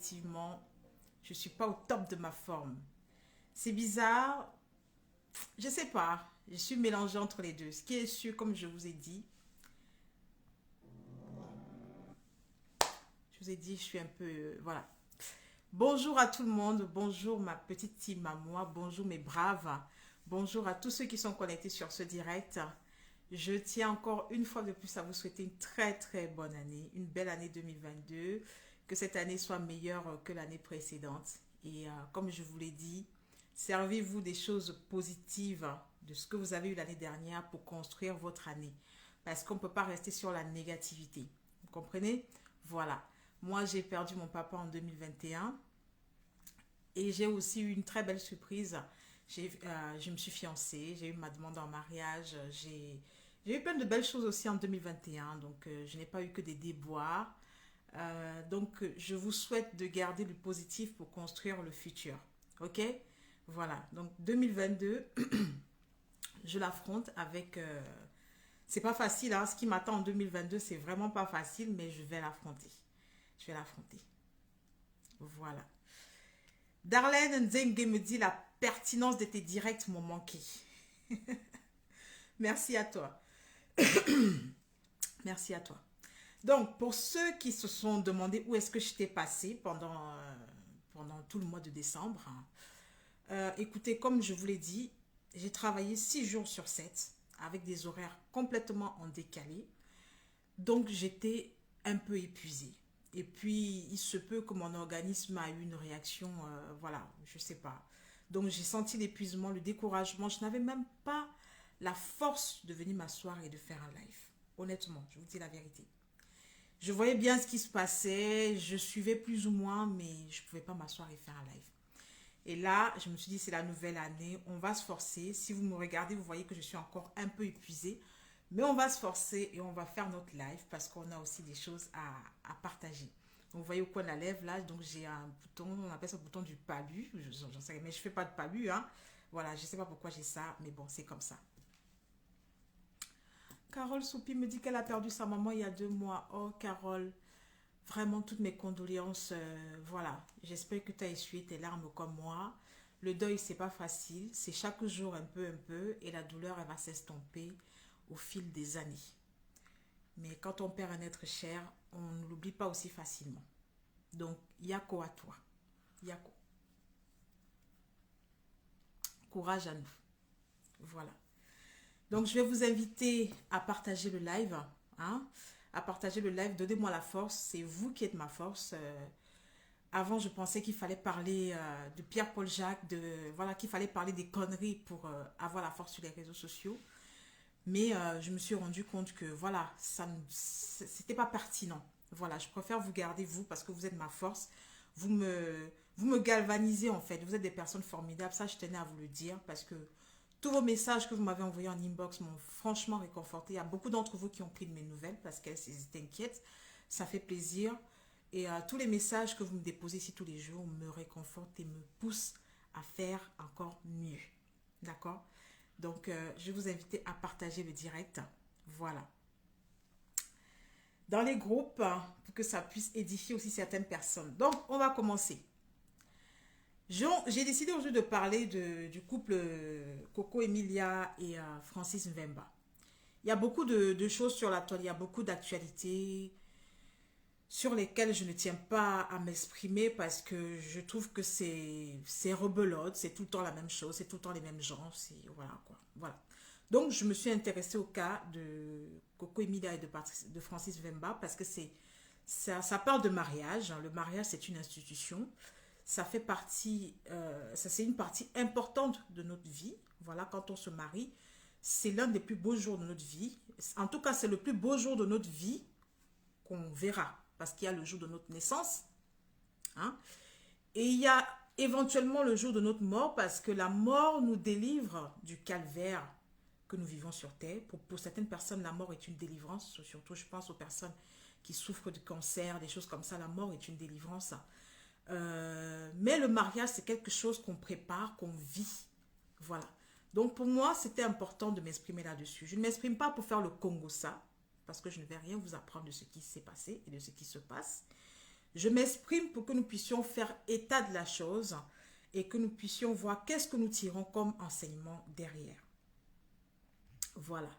effectivement, je ne suis pas au top de ma forme. C'est bizarre, je sais pas. Je suis mélangée entre les deux. Ce qui est sûr, comme je vous ai dit, je suis un peu, voilà. Bonjour à tout le monde, bonjour ma petite team à moi, bonjour mes braves, bonjour à tous ceux qui sont connectés sur ce direct. Je tiens encore une fois de plus à vous souhaiter une très très bonne année, une belle année 2022, que cette année soit meilleure que l'année précédente. Et comme je vous l'ai dit, servez-vous des choses positives de ce que vous avez eu l'année dernière pour construire votre année. Parce qu'on ne peut pas rester sur la négativité. Vous comprenez? Voilà. Moi, j'ai perdu mon papa en 2021 et j'ai aussi eu une très belle surprise. Je me suis fiancée, j'ai eu ma demande en mariage, j'ai eu plein de belles choses aussi en 2021, donc je n'ai pas eu que des déboires. Je vous souhaite de garder le positif pour construire le futur. Ok? Voilà, donc 2022, je l'affronte avec... c'est pas facile, hein. Ce qui m'attend en 2022, c'est vraiment pas facile, mais je vais l'affronter. Je vais l'affronter. Voilà. Darlene Nzenge me dit la pertinence de tes directs m'ont manqué. Merci à toi. Merci à toi. Donc, pour ceux qui se sont demandé où est-ce que j'étais passée pendant tout le mois de décembre, hein, écoutez, comme je vous l'ai dit, j'ai travaillé 6 jours sur 7 avec des horaires complètement en décalé. Donc, j'étais un peu épuisée. Et puis, il se peut que mon organisme a eu une réaction, voilà, je sais pas. Donc, j'ai senti l'épuisement, le découragement. Je n'avais même pas la force de venir m'asseoir et de faire un live. Honnêtement, je vous dis la vérité. Je voyais bien ce qui se passait, je suivais plus ou moins, mais je ne pouvais pas m'asseoir et faire un live. Et là, je me suis dit, c'est la nouvelle année, on va se forcer. Si vous me regardez, vous voyez que je suis encore un peu épuisée. Mais on va se forcer et on va faire notre live parce qu'on a aussi des choses à partager. Donc, vous voyez au coin de la lèvre, là, donc j'ai un bouton, on appelle ça le bouton du palu. J'en sais rien, mais je ne fais pas de palu, hein. Voilà, je ne sais pas pourquoi j'ai ça, mais bon, c'est comme ça. Carole Soupi me dit qu'elle a perdu sa maman il y a 2 mois. Oh, Carole, vraiment toutes mes condoléances. Voilà, j'espère que tu as essuyé tes larmes comme moi. Le deuil, c'est pas facile. C'est chaque jour un peu. Et la douleur, elle va s'estomper au fil des années. Mais quand on perd un être cher, on ne l'oublie pas aussi facilement. Donc, Yako à toi. Yako. Courage à nous. Voilà. Donc, je vais vous inviter à partager le live. Hein, à partager le live. Donnez-moi la force. C'est vous qui êtes ma force. Avant, je pensais qu'il fallait parler de Pierre-Paul Jacques, voilà, qu'il fallait parler des conneries pour avoir la force sur les réseaux sociaux. Mais je me suis rendu compte que voilà, c'était pas pertinent. Voilà, je préfère vous garder vous parce que vous êtes ma force. Vous me galvanisez en fait. Vous êtes des personnes formidables. Ça, je tenais à vous le dire parce que tous vos messages que vous m'avez envoyés en inbox m'ont franchement réconforté. Il y a beaucoup d'entre vous qui ont pris de mes nouvelles parce qu'elles étaient inquiètes. Ça fait plaisir. Et tous les messages que vous me déposez ici tous les jours me réconfortent et me poussent à faire encore mieux. D'accord? Donc, je vais vous inviter à partager le direct. Voilà. Dans les groupes, pour que ça puisse édifier aussi certaines personnes. Donc, on va commencer. J'ai décidé aujourd'hui de parler du couple Coco Emilia et Francis Mvemba. Il y a beaucoup de choses sur la toile, il y a beaucoup d'actualités sur lesquelles je ne tiens pas à m'exprimer parce que je trouve que c'est rebelote, c'est tout le temps la même chose, c'est tout le temps les mêmes gens, voilà quoi. Voilà. Donc je me suis intéressée au cas de Coco Emilia et de Francis Vemba parce que ça parle de mariage, hein. Le mariage, c'est une institution. Ça fait partie, ça c'est une partie importante de notre vie. Voilà, quand on se marie, c'est l'un des plus beaux jours de notre vie. En tout cas, c'est le plus beau jour de notre vie qu'on verra. Parce qu'il y a le jour de notre naissance. Hein, et il y a éventuellement le jour de notre mort parce que la mort nous délivre du calvaire que nous vivons sur Terre. Pour certaines personnes, la mort est une délivrance. Surtout, je pense aux personnes qui souffrent de cancer, des choses comme ça. La mort est une délivrance. Mais le mariage, c'est quelque chose qu'on prépare, qu'on vit. Voilà. Donc, pour moi, c'était important de m'exprimer là-dessus. Je ne m'exprime pas pour faire le Congo ça, parce que je ne vais rien vous apprendre de ce qui s'est passé et de ce qui se passe. Je m'exprime pour que nous puissions faire état de la chose et que nous puissions voir qu'est-ce que nous tirons comme enseignement derrière. Voilà.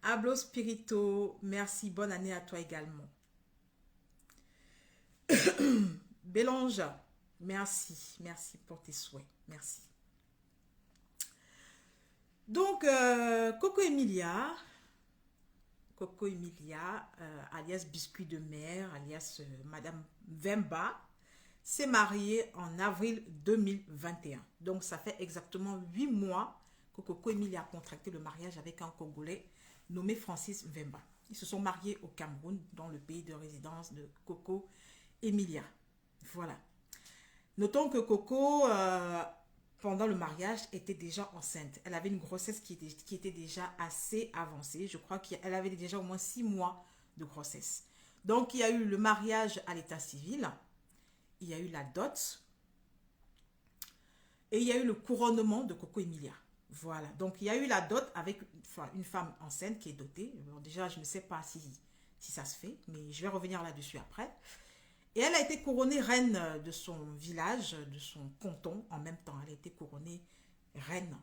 Hablo Spirito, merci, bonne année à toi également. Bélange, merci, merci pour tes souhaits, merci. Donc, Coco Emilia, alias Biscuit de mer, alias Madame Vemba, s'est mariée en avril 2021. Donc, ça fait exactement 8 mois que Coco Emilia a contracté le mariage avec un Congolais nommé Francis Vemba. Ils se sont mariés au Cameroun, dans le pays de résidence de Coco Emilia. Voilà. Notons que Coco, pendant le mariage, était déjà enceinte. Elle avait une grossesse qui était déjà assez avancée. Je crois qu'elle avait déjà au moins 6 mois de grossesse. Donc, il y a eu le mariage à l'état civil. Il y a eu la dot. Et il y a eu le couronnement de Coco Emilia. Voilà. Donc, il y a eu la dot avec une femme enceinte qui est dotée. Bon, déjà, je ne sais pas si ça se fait, mais je vais revenir là-dessus après. Et elle a été couronnée reine de son village, de son canton en même temps. Elle a été couronnée reine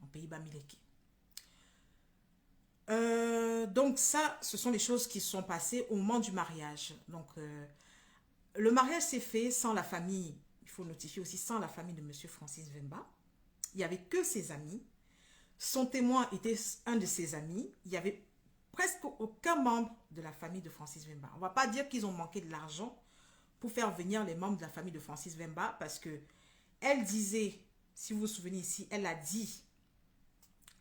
en pays Bamileke. Donc ça, ce sont les choses qui se sont passées au moment du mariage. Donc le mariage s'est fait sans la famille, il faut notifier aussi, sans la famille de Monsieur Francis Vemba. Il n'y avait que ses amis. Son témoin était un de ses amis. Il n'y avait presque aucun membre de la famille de Francis Vemba. On ne va pas dire qu'ils ont manqué de l'argent pour faire venir les membres de la famille de Francis Vemba, parce que elle disait, si vous vous souvenez ici, elle a dit,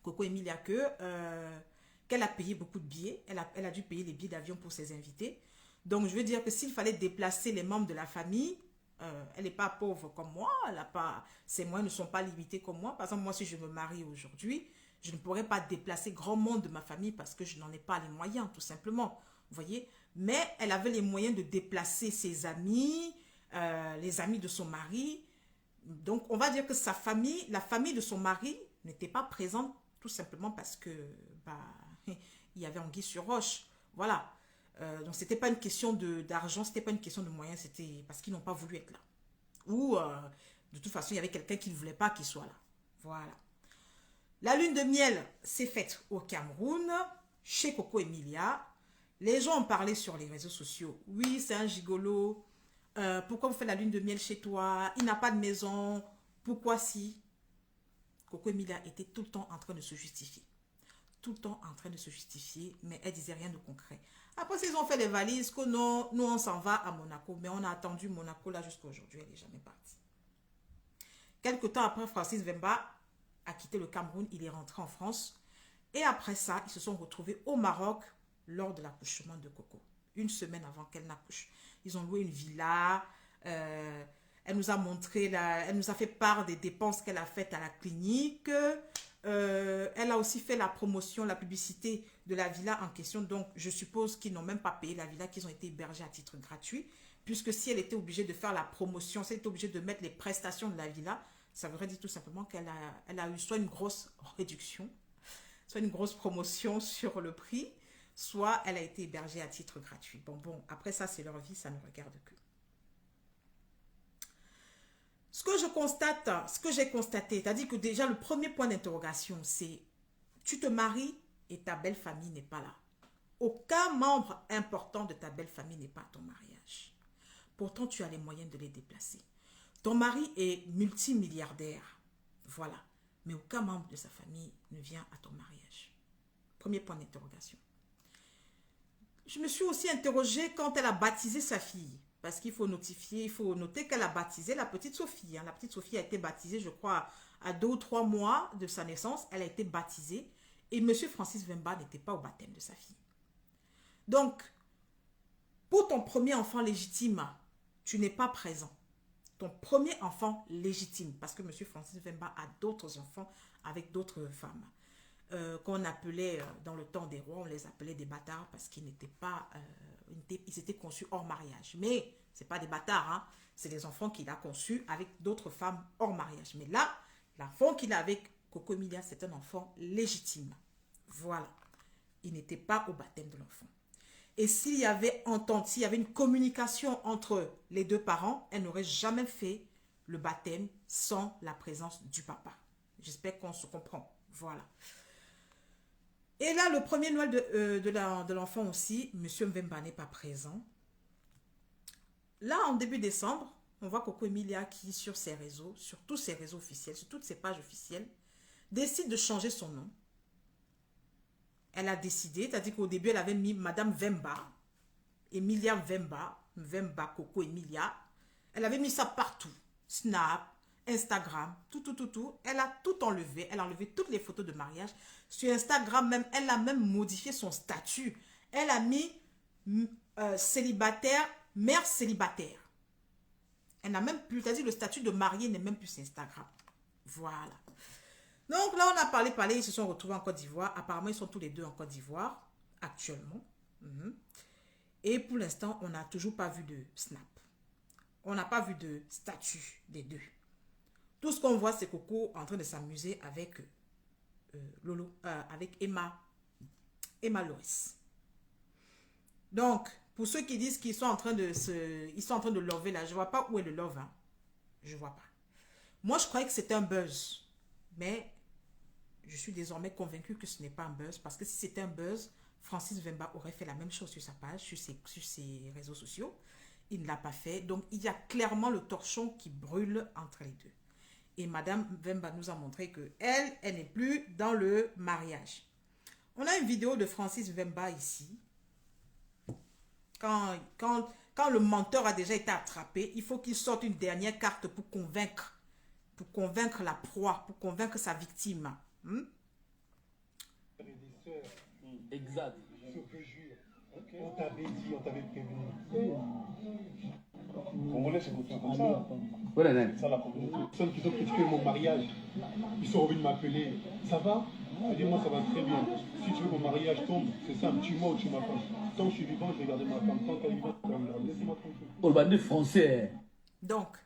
Coco Emilia, qu'elle a payé beaucoup de billets, elle a dû payer les billets d'avion pour ses invités. Donc je veux dire que s'il fallait déplacer les membres de la famille, elle n'est pas pauvre comme moi, ses moyens ne sont pas limités comme moi. Par exemple, moi, si je me marie aujourd'hui, je ne pourrais pas déplacer grand monde de ma famille parce que je n'en ai pas les moyens, tout simplement. Vous voyez? Mais elle avait les moyens de déplacer ses amis, les amis de son mari. Donc, on va dire que sa famille, la famille de son mari, n'était pas présente tout simplement parce que il y avait anguille sur roche. Voilà. Donc, c'était pas une question d'argent, c'était pas une question de moyens, c'était parce qu'ils n'ont pas voulu être là. Ou, de toute façon, il y avait quelqu'un qui ne voulait pas qu'il soit là. Voilà. La lune de miel s'est faite au Cameroun, chez Coco Emilia. Les gens ont parlé sur les réseaux sociaux. Oui, c'est un gigolo. Pourquoi vous faites la lune de miel chez toi? Il n'a pas de maison. Pourquoi si? Coco Emilia était tout le temps en train de se justifier. Tout le temps en train de se justifier, mais elle disait rien de concret. Après, ils ont fait les valises, que non, nous on s'en va à Monaco, mais on a attendu Monaco là jusqu'à aujourd'hui, elle n'est jamais partie. Quelque temps après, Francis Vemba a quitté le Cameroun, il est rentré en France. Et après ça, ils se sont retrouvés au Maroc lors de l'accouchement de Coco. Une semaine avant qu'elle n'accouche. Ils ont loué une villa. Elle nous a montré, elle nous a fait part des dépenses qu'elle a faites à la clinique. Elle a aussi fait la promotion, la publicité de la villa en question. Donc, je suppose qu'ils n'ont même pas payé la villa, qu'ils ont été hébergés à titre gratuit. Puisque si elle était obligée de faire la promotion, si elle était obligée de mettre les prestations de la villa, ça voudrait dire tout simplement qu'elle a eu soit une grosse réduction, soit une grosse promotion sur le prix, soit elle a été hébergée à titre gratuit. Bon, après ça, c'est leur vie, ça ne regarde que. Ce que j'ai constaté, c'est-à-dire que déjà le premier point d'interrogation, c'est tu te maries et ta belle famille n'est pas là. Aucun membre important de ta belle famille n'est pas à ton mariage. Pourtant, tu as les moyens de les déplacer. Ton mari est multimilliardaire, voilà, mais aucun membre de sa famille ne vient à ton mariage. Premier point d'interrogation. Je me suis aussi interrogée quand elle a baptisé sa fille, parce qu'il faut noter qu'elle a baptisé la petite Sophie. La petite Sophie a été baptisée, je crois, à 2 ou 3 mois de sa naissance. Elle a été baptisée et M. Francis Vemba n'était pas au baptême de sa fille. Donc, pour ton premier enfant légitime, tu n'es pas présent. Ton premier enfant légitime, parce que M. Francis Vemba a d'autres enfants avec d'autres femmes, qu'on appelait, dans le temps des rois, on les appelait des bâtards parce qu'ils n'étaient pas, ils étaient conçus hors mariage. Mais ce n'est pas des bâtards, hein, c'est des enfants qu'il a conçus avec d'autres femmes hors mariage. Mais là, l'enfant qu'il a avec Coco Emilia, c'est un enfant légitime. Voilà. Il n'était pas au baptême de l'enfant. Et s'il y avait entente, s'il y avait une communication entre les deux parents, elle n'aurait jamais fait le baptême sans la présence du papa. J'espère qu'on se comprend. Voilà. Et là, le premier Noël de l'enfant aussi, Monsieur Mvemba n'est pas présent. Là, en début décembre, on voit Coco Emilia qui, sur ses réseaux, sur tous ses réseaux officiels, sur toutes ses pages officielles, décide de changer son nom. Elle a décidé, c'est-à-dire qu'au début, elle avait mis Madame Vemba, Emilia Vemba, Vemba Coco Emilia. Elle avait mis ça partout. Snap, Instagram, tout. Elle a tout enlevé. Elle a enlevé toutes les photos de mariage. Sur Instagram même, elle a même modifié son statut. Elle a mis célibataire, mère célibataire. Elle n'a même plus, c'est-à-dire le statut de mariée n'est même plus sur Instagram. Voilà. Donc là, on a parlé, ils se sont retrouvés en Côte d'Ivoire. Apparemment, ils sont tous les deux en Côte d'Ivoire, actuellement. Et pour l'instant, on n'a toujours pas vu de snap. On n'a pas vu de statut des deux. Tout ce qu'on voit, c'est Coco en train de s'amuser avec Lolo, avec Emma Loris. Donc, pour ceux qui disent qu'ils sont en train de lover là, je vois pas où est le love. Hein. Je vois pas. Moi, je croyais que c'était un buzz. Mais je suis désormais convaincue que ce n'est pas un buzz. Parce que si c'était un buzz, Francis Vemba aurait fait la même chose sur sa page, sur ses réseaux sociaux. Il ne l'a pas fait. Donc, il y a clairement le torchon qui brûle entre les deux. Et Madame Vemba nous a montré que elle n'est plus dans le mariage. On a une vidéo de Francis Vemba ici. Quand le menteur a déjà été attrapé, il faut qu'il sorte une dernière carte pour convaincre la proie, pour convaincre sa victime. Exact. Je te jure. On t'avait dit, on t'avait prévenu. Congolais, c'est comme ça. C'est ça la communauté. Les personnes qui ont critiqué mon mariage, ils sont revenus m'appeler. Ça va? Je dis, moi, ça va très bien. Si tu veux que mon mariage tombe, c'est simple, tu moi ou tu ma femme. Tant que je suis vivant, je vais garder ma femme. Tant qu'elle est vivante, je vais la garder. Laissez-moi tranquille. On va dire français. Donc,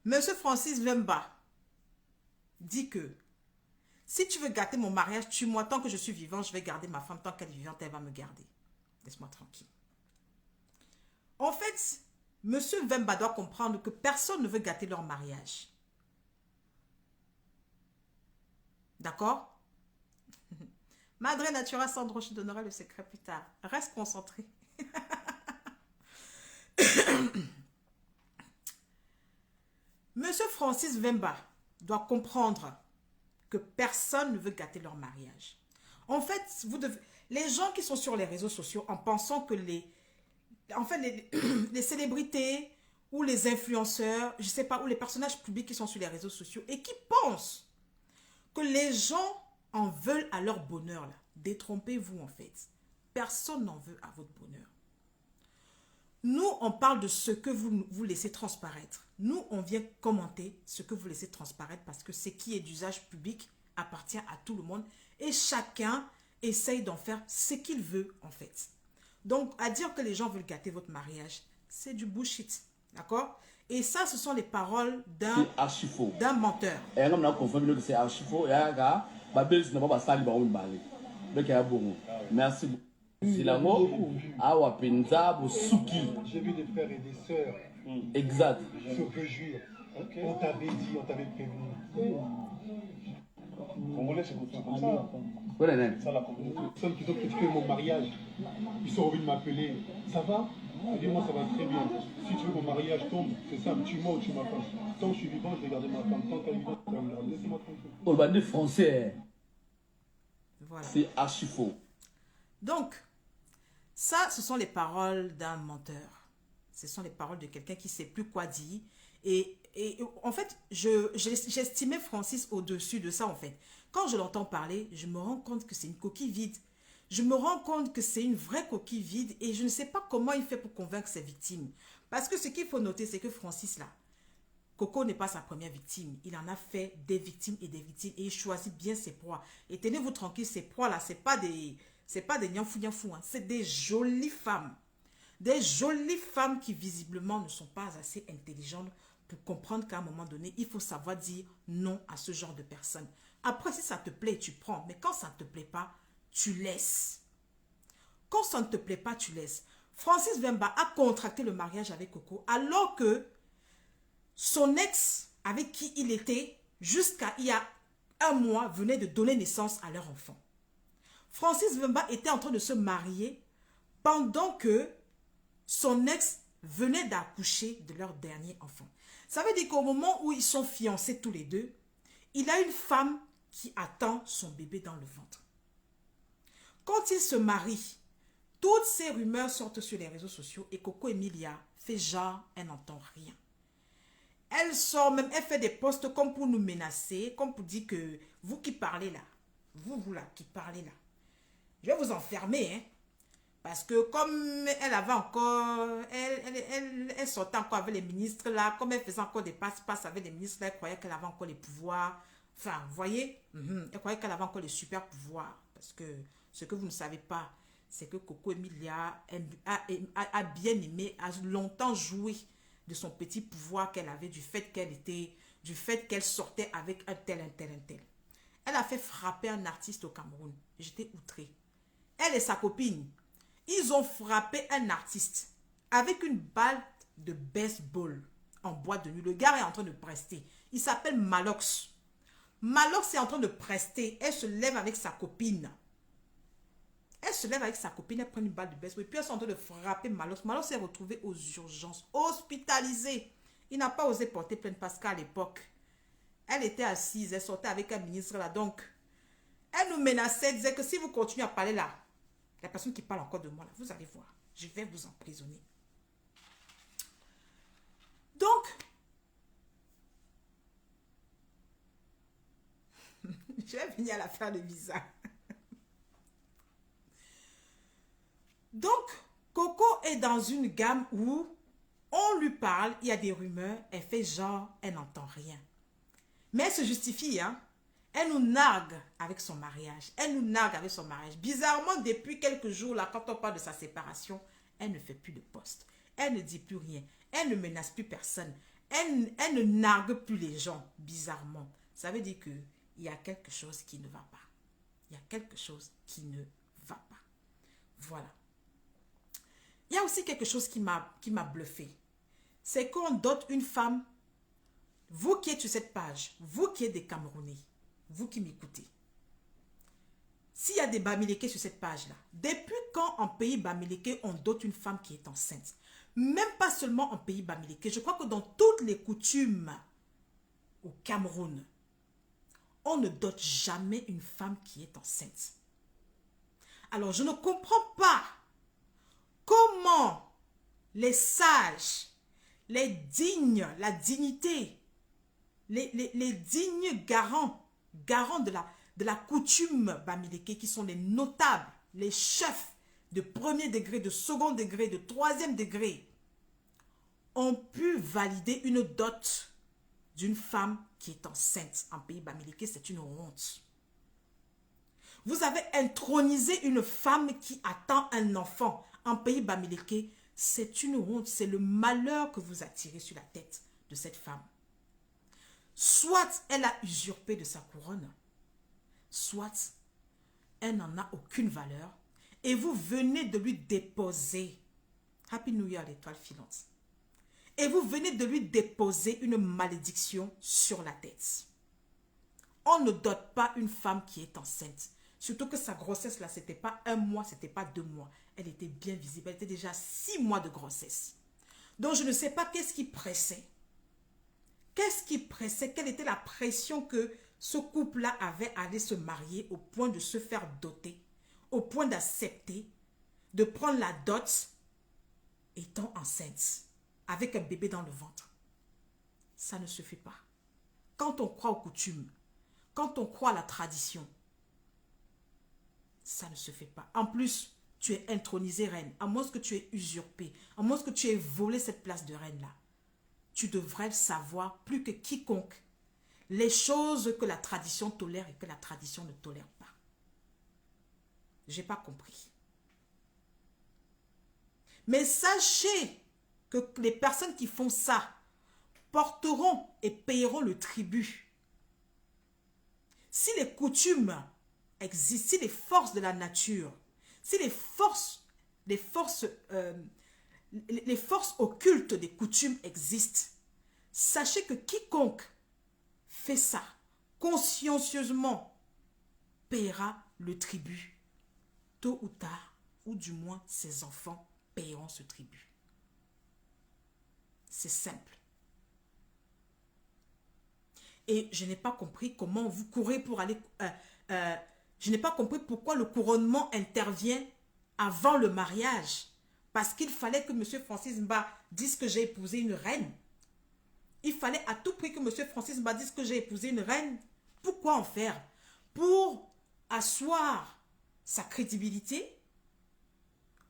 Monsieur Francis Vemba dit que si tu veux gâter mon mariage, tue-moi. Tant que je suis vivant, je vais garder ma femme. Tant qu'elle est vivante, elle va me garder. Laisse-moi tranquille. En fait, Monsieur Vemba doit comprendre que personne ne veut gâter leur mariage. D'accord? Madre Natura Sandro, je te donnerai le secret plus tard. Reste concentré. Monsieur Francis Vemba doit comprendre que personne ne veut gâter leur mariage. En fait, les gens qui sont sur les réseaux sociaux en pensant que les célébrités ou les influenceurs, je ne sais pas, ou les personnages publics qui sont sur les réseaux sociaux et qui pensent que les gens en veulent à leur bonheur, là. Détrompez-vous en fait. Personne n'en veut à votre bonheur. Nous, on parle de ce que vous laissez transparaître. Nous, on vient commenter ce que vous laissez transparaître parce que ce qui est d'usage public appartient à tout le monde et chacun essaye d'en faire ce qu'il veut en fait. Donc, à dire que les gens veulent gâter votre mariage, c'est du bullshit. D'accord? Et ça, ce sont les paroles d'un menteur. Et on a confirmé que c'est archi faux. Et là, merci beaucoup. Silango, awa penza, bosuki. J'ai vu des frères et des sœurs. Exact. Je te jure. On t'avait dit, on t'avait prévenu. Congolais, c'est comme ça. C'est ça la communauté. Les personnes qui ont critiqué mon mariage, ils sont revenus m'appeler. Ça va? Je dis, moi, ça va très bien. Si tu veux que mon mariage tombe, c'est simple, tu moi ou tu ma femme. Tant que je suis vivant, je vais garder ma femme. Tant qu'elle est vivante, je vais la garder. Laissez-moi tranquille. On va dire français. Voilà. C'est archi faux. Donc, ça, ce sont les paroles d'un menteur. Ce sont les paroles de quelqu'un qui ne sait plus quoi dire. Et en fait, j'estimais Francis au-dessus de ça, en fait. Quand je l'entends parler, je me rends compte que c'est une coquille vide. Je me rends compte que c'est une vraie coquille vide et je ne sais pas comment il fait pour convaincre ses victimes. Parce que ce qu'il faut noter, c'est que Francis, là, Coco n'est pas sa première victime. Il en a fait des victimes et il choisit bien ses proies. Et tenez-vous tranquille, ces proies-là, c'est pas des niafou-niafou, hein. C'est des jolies femmes. Des jolies femmes qui visiblement ne sont pas assez intelligentes pour comprendre qu'à un moment donné, il faut savoir dire non à ce genre de personnes. Après, si ça te plaît, tu prends. Mais quand ça ne te plaît pas, tu laisses. Quand ça ne te plaît pas, tu laisses. Francis Vemba a contracté le mariage avec Coco alors que son ex avec qui il était jusqu'à il y a un mois venait de donner naissance à leur enfant. Francis Vemba était en train de se marier pendant que son ex venait d'accoucher de leur dernier enfant. Ça veut dire qu'au moment où ils sont fiancés tous les deux, il a une femme qui attend son bébé dans le ventre. Quand ils se marient, toutes ces rumeurs sortent sur les réseaux sociaux et Coco Emilia fait genre, elle n'entend rien. Elle sort même, elle fait des posts comme pour nous menacer, comme pour dire que vous qui parlez là, vous là qui parlez là, je vais vous enfermer, hein. Parce que comme elle avait encore, elle sortait encore avec les ministres là, comme elle faisait encore des passe-passe avec les ministres là, elle croyait qu'elle avait encore les pouvoirs. Enfin, vous voyez, elle croyait qu'elle avait encore les super pouvoirs. Parce que ce que vous ne savez pas, c'est que Coco Emilia a bien aimé, a longtemps joué de son petit pouvoir qu'elle avait, du fait qu'elle sortait avec un tel. Elle a fait frapper un artiste au Cameroun. J'étais outrée. Elle et sa copine, ils ont frappé un artiste avec une balle de baseball en boîte de nuit. Le gars est en train de prester. Il s'appelle Malox. Malox est en train de prester. Elle se lève avec sa copine. Elle prend une balle de baseball. Et puis elle est en train de frapper Malox. Malox s'est retrouvé aux urgences, hospitalisé. Il n'a pas osé porter plainte parce qu'à l'époque, elle était assise, elle sortait avec un ministre là. Donc, elle nous menaçait, elle disait que si vous continuez à parler là, la personne qui parle encore de moi là, vous allez voir, je vais vous emprisonner. Donc, je vais venir à l'affaire de visa. Donc, Coco est dans une gamme où on lui parle, il y a des rumeurs, elle fait genre, elle n'entend rien. Mais elle se justifie, hein. Elle nous nargue avec son mariage. Bizarrement, depuis quelques jours, là, quand on parle de sa séparation, elle ne fait plus de poste. Elle ne dit plus rien. Elle ne menace plus personne. Elle ne nargue plus les gens, bizarrement. Ça veut dire qu'il y a quelque chose qui ne va pas. Il y a quelque chose qui ne va pas. Voilà. Il y a aussi quelque chose qui m'a bluffé. C'est qu'on dote une femme. Vous qui êtes sur cette page, vous qui êtes des Camerounais, vous qui m'écoutez, s'il y a des Bamileke sur cette page-là, depuis quand en pays Bamileke on dote une femme qui est enceinte? Même pas seulement en pays Bamileke, je crois que dans toutes les coutumes au Cameroun, on ne dote jamais une femme qui est enceinte. Alors je ne comprends pas comment les sages, les dignes, la dignité, les dignes garants de la coutume Bamileke, qui sont les notables, les chefs de premier degré, de second degré, de troisième degré, ont pu valider une dot d'une femme qui est enceinte en pays Bamileke. C'est une honte. Vous avez intronisé une femme qui attend un enfant en pays Bamileke. C'est une honte, c'est le malheur que vous attirez sur la tête de cette femme. Soit elle a usurpé de sa couronne, soit elle n'en a aucune valeur et vous venez de lui déposer, Happy New Year l'étoile filante, et vous venez de lui déposer une malédiction sur la tête. On ne dote pas une femme qui est enceinte, surtout que sa grossesse là, c'était pas 1 mois, c'était pas 2 mois, elle était bien visible, elle était déjà 6 mois de grossesse. Donc je ne sais pas qu'est-ce qui pressait. Qu'est-ce qui pressait? Quelle était la pression que ce couple-là avait à aller se marier au point de se faire doter, au point d'accepter, de prendre la dot étant enceinte, avec un bébé dans le ventre? Ça ne se fait pas. Quand on croit aux coutumes, quand on croit à la tradition, ça ne se fait pas. En plus, tu es intronisée reine, à moins que tu aies usurpé, à moins que tu aies volé cette place de reine-là. Tu devrais savoir plus que quiconque les choses que la tradition tolère et que la tradition ne tolère pas. J'ai pas compris. Mais sachez que les personnes qui font ça porteront et payeront le tribut. Si les coutumes existent, si les forces de la nature, si les forces les forces occultes des coutumes existent. Sachez que quiconque fait ça consciencieusement paiera le tribut. Tôt ou tard, ou du moins ses enfants paieront ce tribut. C'est simple. Et je n'ai pas compris comment vous courez pour aller... je n'ai pas compris pourquoi le couronnement intervient avant le mariage. Parce qu'il fallait que M. Francis Mba dise que j'ai épousé une reine. Il fallait à tout prix que M. Francis Mba dise que j'ai épousé une reine. Pourquoi en faire? Pour asseoir sa crédibilité.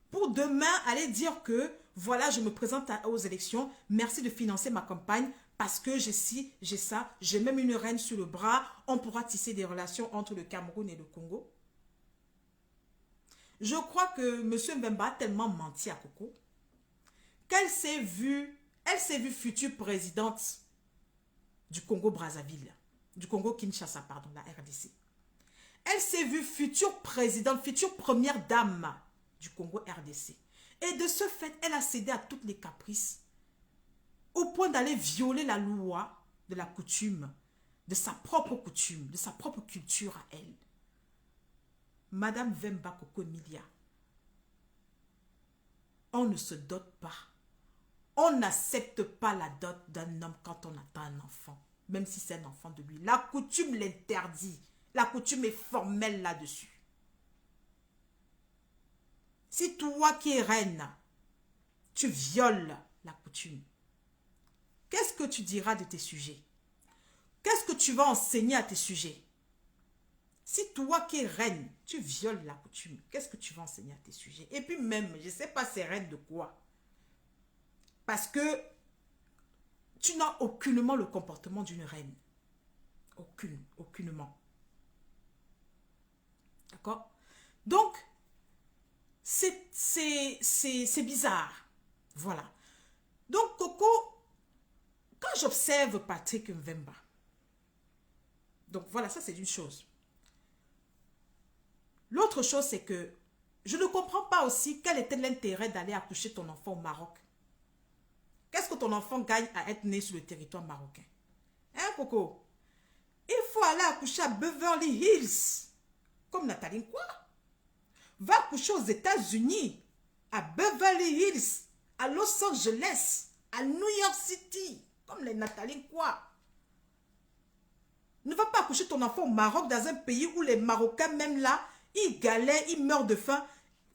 Pour demain aller dire que voilà, je me présente aux élections. Merci de financer ma campagne. Parce que j'ai ci, j'ai ça, j'ai même une reine sur le bras, on pourra tisser des relations entre le Cameroun et le Congo. Je crois que M. Mbemba a tellement menti à Coco qu'elle s'est vue future présidente du Congo-Brazzaville, du Congo-Kinshasa, pardon, la RDC. Elle s'est vue future présidente, future première dame du Congo-RDC. Et de ce fait, elle a cédé à toutes les caprices au point d'aller violer la loi de la coutume, de sa propre coutume, de sa propre culture à elle. Madame Vemba Coco Emilia, on ne se dote pas. On n'accepte pas la dot d'un homme quand on attend un enfant, même si c'est un enfant de lui. La coutume l'interdit. La coutume est formelle là-dessus. Si toi qui es reine, tu violes la coutume, qu'est-ce que tu diras de tes sujets? Qu'est-ce que tu vas enseigner à tes sujets? Si toi qui es reine, tu violes la coutume, qu'est-ce que tu vas enseigner à tes sujets? Et puis même, je ne sais pas c'est reine de quoi. Parce que tu n'as aucunement le comportement d'une reine. Aucunement. D'accord? Donc, c'est bizarre. Voilà. Donc, Coco, quand j'observe Patrick Mvemba, donc voilà, ça c'est une chose. L'autre chose, c'est que je ne comprends pas aussi quel était l'intérêt d'aller accoucher ton enfant au Maroc. Qu'est-ce que ton enfant gagne à être né sur le territoire marocain? Hein, Coco? Il faut aller accoucher à Beverly Hills, comme Nathalie quoi? Va accoucher aux États-Unis, à Beverly Hills, à Los Angeles, à New York City, comme les Nathalie quoi? Ne va pas accoucher ton enfant au Maroc, dans un pays où les Marocains, même là, ils galèrent, ils meurent de faim.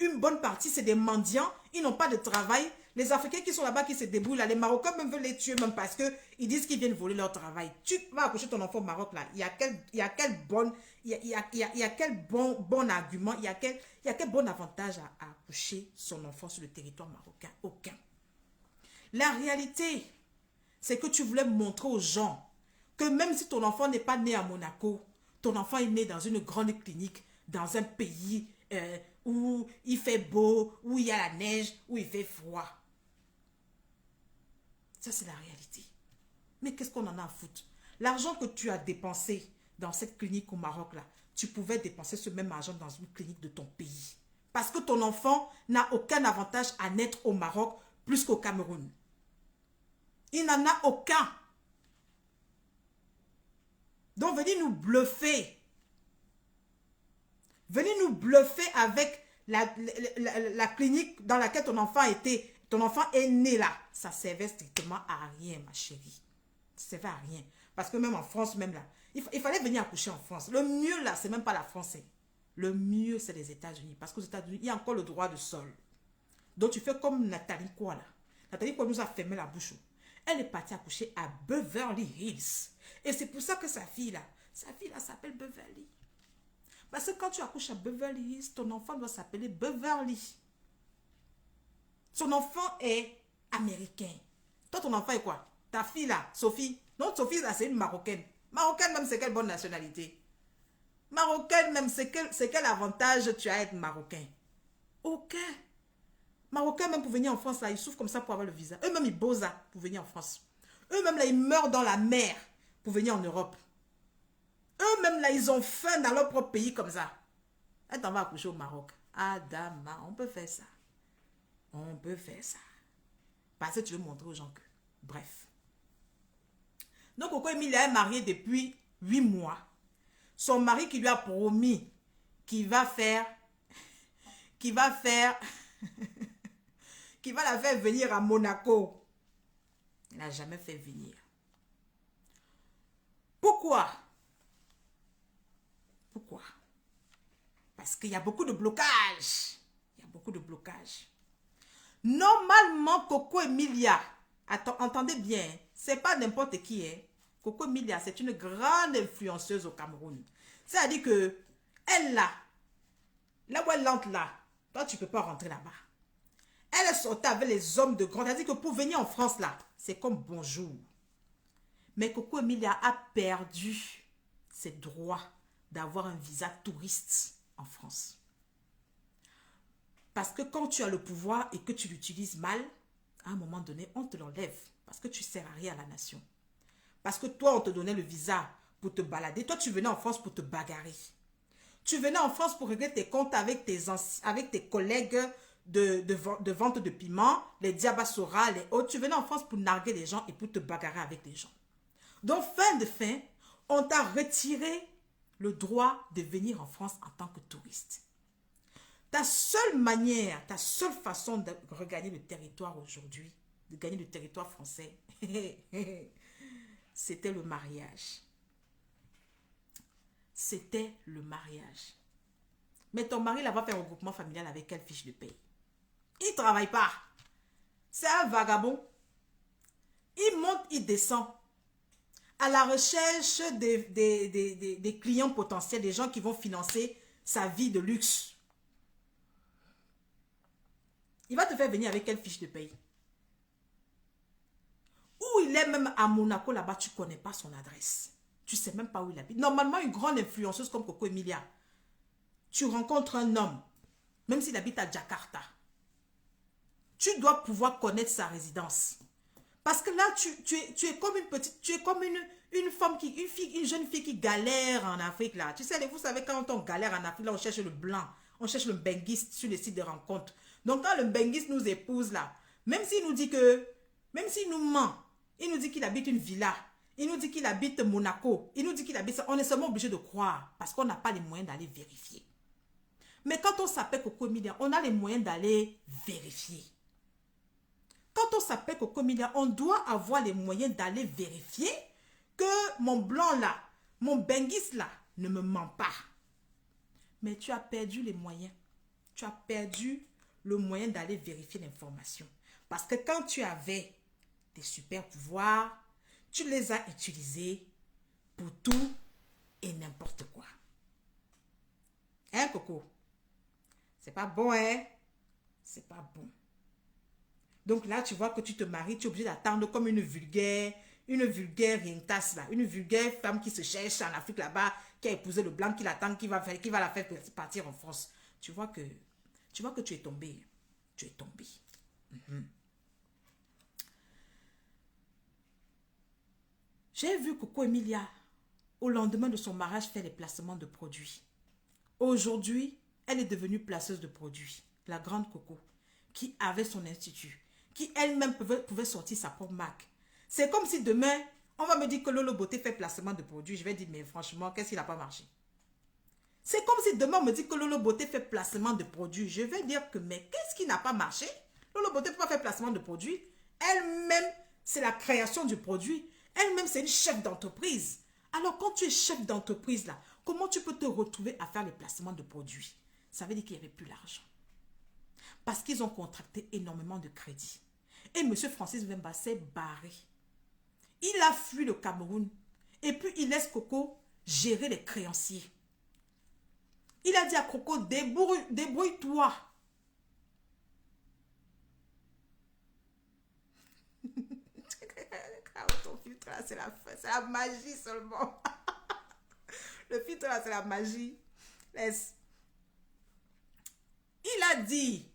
Une bonne partie, c'est des mendiants. Ils n'ont pas de travail. Les Africains qui sont là-bas, qui se débrouillent, là, les Marocains même veulent les tuer, même parce qu'ils disent qu'ils viennent voler leur travail. Tu vas accoucher ton enfant au Maroc, là. Il y a quel bon argument, il y a quel bon avantage à accoucher son enfant sur le territoire marocain? Aucun. La réalité, c'est que tu voulais montrer aux gens que même si ton enfant n'est pas né à Monaco, ton enfant est né dans une grande clinique, dans un pays où il fait beau, où il y a la neige, où il fait froid. Ça, c'est la réalité. Mais qu'est-ce qu'on en a à foutre? L'argent que tu as dépensé dans cette clinique au Maroc, là, tu pouvais dépenser ce même argent dans une clinique de ton pays. Parce que ton enfant n'a aucun avantage à naître au Maroc plus qu'au Cameroun. Il n'en a aucun. Donc, venez nous bluffer. Venez nous bluffer avec la clinique dans laquelle ton enfant est né là. Ça servait strictement à rien, ma chérie. Ça servait à rien. Parce que même en France, même là, il fallait venir accoucher en France. Le mieux là, c'est même pas la France. Le mieux, c'est les États-Unis. Parce qu'aux États-Unis, il y a encore le droit de sol. Donc, tu fais comme Nathalie quoi là. Nathalie quoi nous a fermé la bouche. Elle est partie accoucher à Beverly Hills. Et c'est pour ça que sa fille là s'appelle Beverly. Parce que quand tu accouches à Beverly Hills, ton enfant doit s'appeler Beverly. Son enfant est américain. Toi, ton enfant est quoi? Ta fille là, Sophie. Non, Sophie là, c'est une Marocaine. Marocaine même, c'est quelle bonne nationalité? Marocaine même, c'est quel avantage tu as à être Marocain? Aucun. Marocains même pour venir en France là, ils souffrent comme ça pour avoir le visa. Eux-mêmes, ils bossent là pour venir en France. Eux-mêmes là, ils meurent dans la mer pour venir en Europe. Eux-mêmes là, ils ont faim dans leur propre pays comme ça. Elle t'en va accoucher au Maroc. Ah, dame, on peut faire ça. On peut faire ça. Parce que tu veux montrer aux gens que... Bref. Donc, Coco Emilia est mariée depuis 8 mois. Son mari qui lui a promis qu'il va faire... qu'il va la faire venir à Monaco. Il n'a jamais fait venir. Pourquoi? Pourquoi? Parce qu'il y a beaucoup de blocages. Il y a beaucoup de blocages. Normalement, Coco Emilia, entendez bien, c'est pas n'importe qui est. Coco Emilia, c'est une grande influenceuse au Cameroun. C'est-à-dire que elle là où elle entre là, toi tu peux pas rentrer là-bas. Elle est sortie avec les hommes de grande. C'est-à-dire que pour venir en France là, c'est comme bonjour. Mais Coco Emilia a perdu ses droits d'avoir un visa touriste en France. Parce que quand tu as le pouvoir et que tu l'utilises mal, à un moment donné, on te l'enlève. Parce que tu ne sers à rien à la nation. Parce que toi, on te donnait le visa pour te balader. Toi, tu venais en France pour te bagarrer. Tu venais en France pour régler tes comptes avec tes collègues de vente de piment, les Diabassora, les autres. Tu venais en France pour narguer les gens et pour te bagarrer avec les gens. Donc, fin de fin, on t'a retiré le droit de venir en France en tant que touriste. Ta seule manière, ta seule façon de regagner le territoire aujourd'hui, de gagner le territoire français, c'était le mariage. C'était le mariage. Mais ton mari là va faire un regroupement familial avec quelle fiche de paye? Il ne travaille pas. C'est un vagabond. Il monte, il descend. À la recherche des clients potentiels, des gens qui vont financer sa vie de luxe. Il va te faire venir avec quelle fiche de paye? Où il est même à Monaco, là-bas, tu ne connais pas son adresse. Tu ne sais même pas où il habite. Normalement, une grande influenceuse comme Coco Emilia, tu rencontres un homme, même s'il habite à Jakarta, tu dois pouvoir connaître sa résidence. Parce que là, tu es comme une petite, tu es comme une femme une jeune fille qui galère en Afrique, là. Tu sais, vous savez, quand on galère en Afrique, là, on cherche le blanc, on cherche le benguiste sur les sites de rencontres. Donc, quand le benguiste nous épouse, là, même s'il nous dit que, même s'il nous ment, il nous dit qu'il habite une villa, il nous dit qu'il habite Monaco, il nous dit qu'il habite ça, on est seulement obligé de croire parce qu'on n'a pas les moyens d'aller vérifier. Mais quand on s'appelle Coco Emilia, on a les moyens d'aller vérifier. Quand on s'appelle Coco Emilia, on doit avoir les moyens d'aller vérifier que mon blanc là, mon benguiste là, ne me ment pas. Mais tu as perdu les moyens. Tu as perdu le moyen d'aller vérifier l'information. Parce que quand tu avais des super pouvoirs, tu les as utilisés pour tout et n'importe quoi. Hein, Coco? C'est pas bon, hein? C'est pas bon. Donc là, tu vois que tu te maries, tu es obligé d'attendre comme une vulgaire rientasse là, une vulgaire femme qui se cherche en Afrique là-bas, qui a épousé le blanc, qui l'attend, qui va la faire partir en France. Tu vois que tu es tombé. Tu es tombé. J'ai vu Coco Emilia, au lendemain de son mariage, faire les placements de produits. Aujourd'hui, elle est devenue placeuse de produits. La grande Coco, qui avait son institut, qui elle-même pouvait sortir sa propre marque. C'est comme si demain, on va me dire que Lolo Beauté fait placement de produits. Je vais dire, mais franchement, qu'est-ce qui n'a pas marché? C'est comme si demain, on me dit que Lolo Beauté fait placement de produits. Je vais dire que, mais qu'est-ce qui n'a pas marché? Lolo Beauté ne peut pas faire placement de produits. Elle-même, c'est la création du produit. Elle-même, c'est une chef d'entreprise. Alors, quand tu es chef d'entreprise, là, comment tu peux te retrouver à faire les placements de produits? Ça veut dire qu'il n'y avait plus l'argent. Parce qu'ils ont contracté énormément de crédits. Et M. Francis Wemba s'est barré. Il a fui le Cameroun. Et puis, il laisse Coco gérer les créanciers. Il a dit à Coco, débrouille-toi. Ton filtre là, c'est la magie seulement. Le filtre là, c'est la magie. Laisse. Il a dit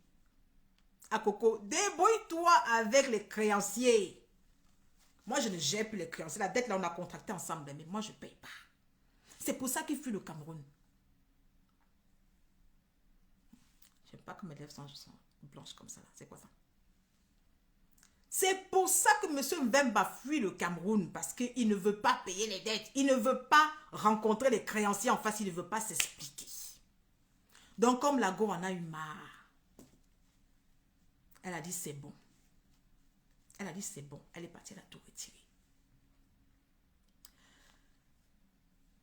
à Coco, débrouille-toi avec les créanciers. Moi, je ne gère plus les créanciers. La dette là, on a contracté ensemble, mais moi, je ne paye pas. C'est pour ça qu'il fuit le Cameroun. Je n'aime pas que mes lèvres blanche comme ça. C'est quoi ça? C'est pour ça que M. Mbemba fuit le Cameroun, parce qu'il ne veut pas payer les dettes. Il ne veut pas rencontrer les créanciers en face. Il ne veut pas s'expliquer. Donc, comme la go en a eu marre, elle a dit c'est bon. Elle a dit c'est bon. Elle est partie, elle a tout retiré.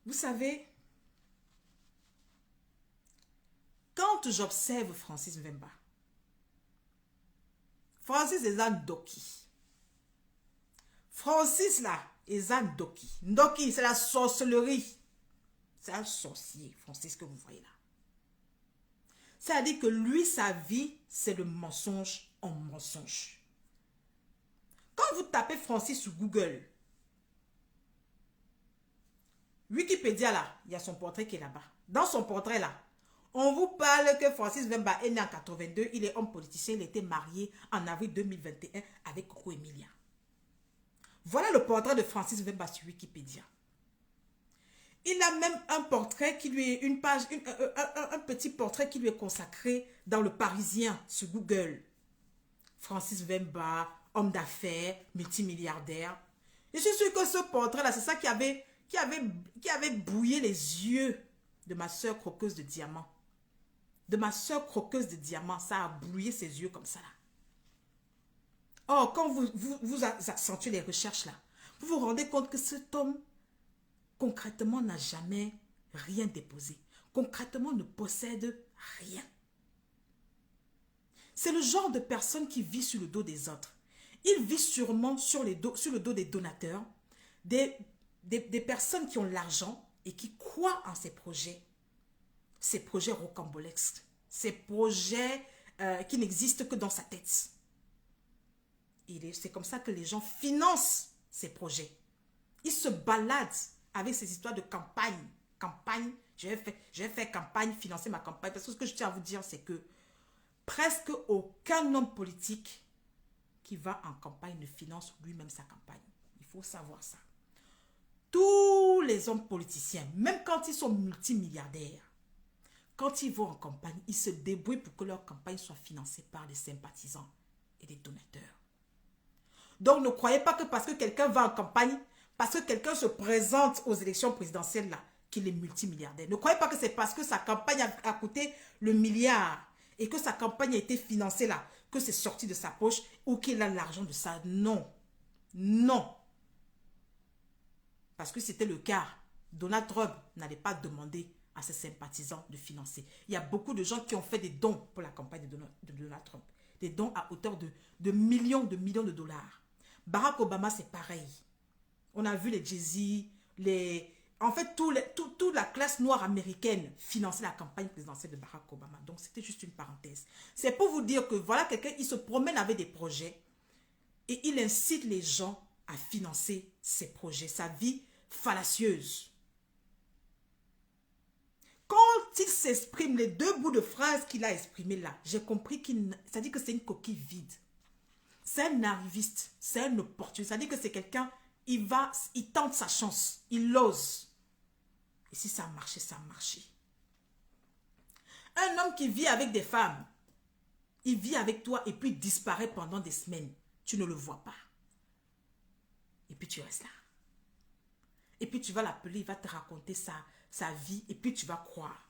Vous savez, quand j'observe Francis Mbemba, Francis est un Ndoki. Francis là est un Ndoki. Ndoki, c'est la sorcellerie. C'est un sorcier, Francis, que vous voyez là. C'est-à-dire que lui, sa vie, c'est le mensonge en mensonge. Quand vous tapez Francis sur Google, Wikipédia là, il y a son portrait qui est là-bas. Dans son portrait là, on vous parle que Francis Mbemba est né en 82, il est homme politicien, il était marié en avril 2021 avec Coco Emilia. Voilà le portrait de Francis Mbemba sur Wikipédia. Il a même un portrait qui lui est une page, un petit portrait qui lui est consacré dans le Parisien sur Google. Francis Mbemba, homme d'affaires, multimilliardaire. Je suis sûr que ce portrait là, c'est ça qui avait brouillé les yeux de ma soeur croqueuse de diamants. De ma soeur croqueuse de diamants, ça a brouillé ses yeux comme ça là. Or, quand vous accentuez les recherches là, vous vous rendez compte que cet homme, concrètement, n'a jamais rien déposé. Concrètement, ne possède rien. C'est le genre de personne qui vit sur le dos des autres. Il vit sûrement sur le dos des donateurs, des personnes qui ont l'argent et qui croient en ces projets rocambolesques, ces projets qui n'existent que dans sa tête. C'est comme ça que les gens financent ces projets. Ils se baladent avec ces histoires de campagne. Je vais faire campagne, financer ma campagne. Parce que ce que je tiens à vous dire, c'est que presque aucun homme politique qui va en campagne ne finance lui-même sa campagne. Il faut savoir ça. Tous les hommes politiciens, même quand ils sont multimilliardaires, quand ils vont en campagne, ils se débrouillent pour que leur campagne soit financée par des sympathisants et des donateurs. Donc, ne croyez pas que parce que quelqu'un va en campagne, parce que quelqu'un se présente aux élections présidentielles là, qu'il est multimilliardaire. Ne croyez pas que c'est parce que sa campagne a coûté le milliard et que sa campagne a été financée là, que c'est sorti de sa poche ou qu'il a l'argent de ça. Non. Non. Parce que c'était le cas. Donald Trump n'allait pas demander à ses sympathisants de financer. Il y a beaucoup de gens qui ont fait des dons pour la campagne de Donald Trump. Des dons à hauteur de millions de dollars. Barack Obama, c'est pareil. On a vu les Jay-Z, en fait, toute la classe noire américaine finançait la campagne présidentielle de Barack Obama. Donc, c'était juste une parenthèse. C'est pour vous dire que, voilà, quelqu'un, il se promène avec des projets et il incite les gens à financer ses projets, sa vie fallacieuse. Quand il s'exprime, les deux bouts de phrase qu'il a exprimés là, j'ai compris ça dit que c'est une coquille vide. C'est un arriviste, c'est un opportuniste. Ça dit que c'est quelqu'un, il tente sa chance, il ose. Et si ça a marché, ça a marché. Un homme qui vit avec des femmes, il vit avec toi et puis il disparaît pendant des semaines. Tu ne le vois pas. Et puis tu restes là. Et puis tu vas l'appeler, il va te raconter sa vie et puis tu vas croire.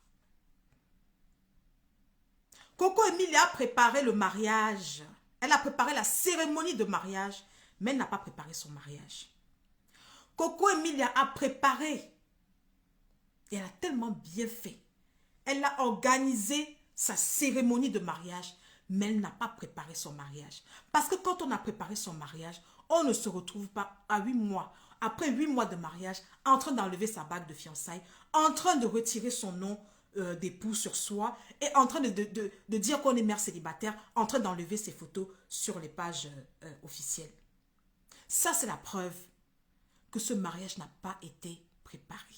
Coco Emilia a préparé le mariage. Elle a préparé la cérémonie de mariage, mais elle n'a pas préparé son mariage. Coco Emilia a préparé. Et elle a tellement bien fait. Elle a organisé sa cérémonie de mariage, mais elle n'a pas préparé son mariage. Parce que quand on a préparé son mariage, on ne se retrouve pas à 8 mois, après 8 mois de mariage, en train d'enlever sa bague de fiançailles, en train de retirer son nom d'époux sur soi et en train de dire qu'on est mère célibataire, en train d'enlever ses photos sur les pages officielles. Ça, c'est la preuve que ce mariage n'a pas été préparé.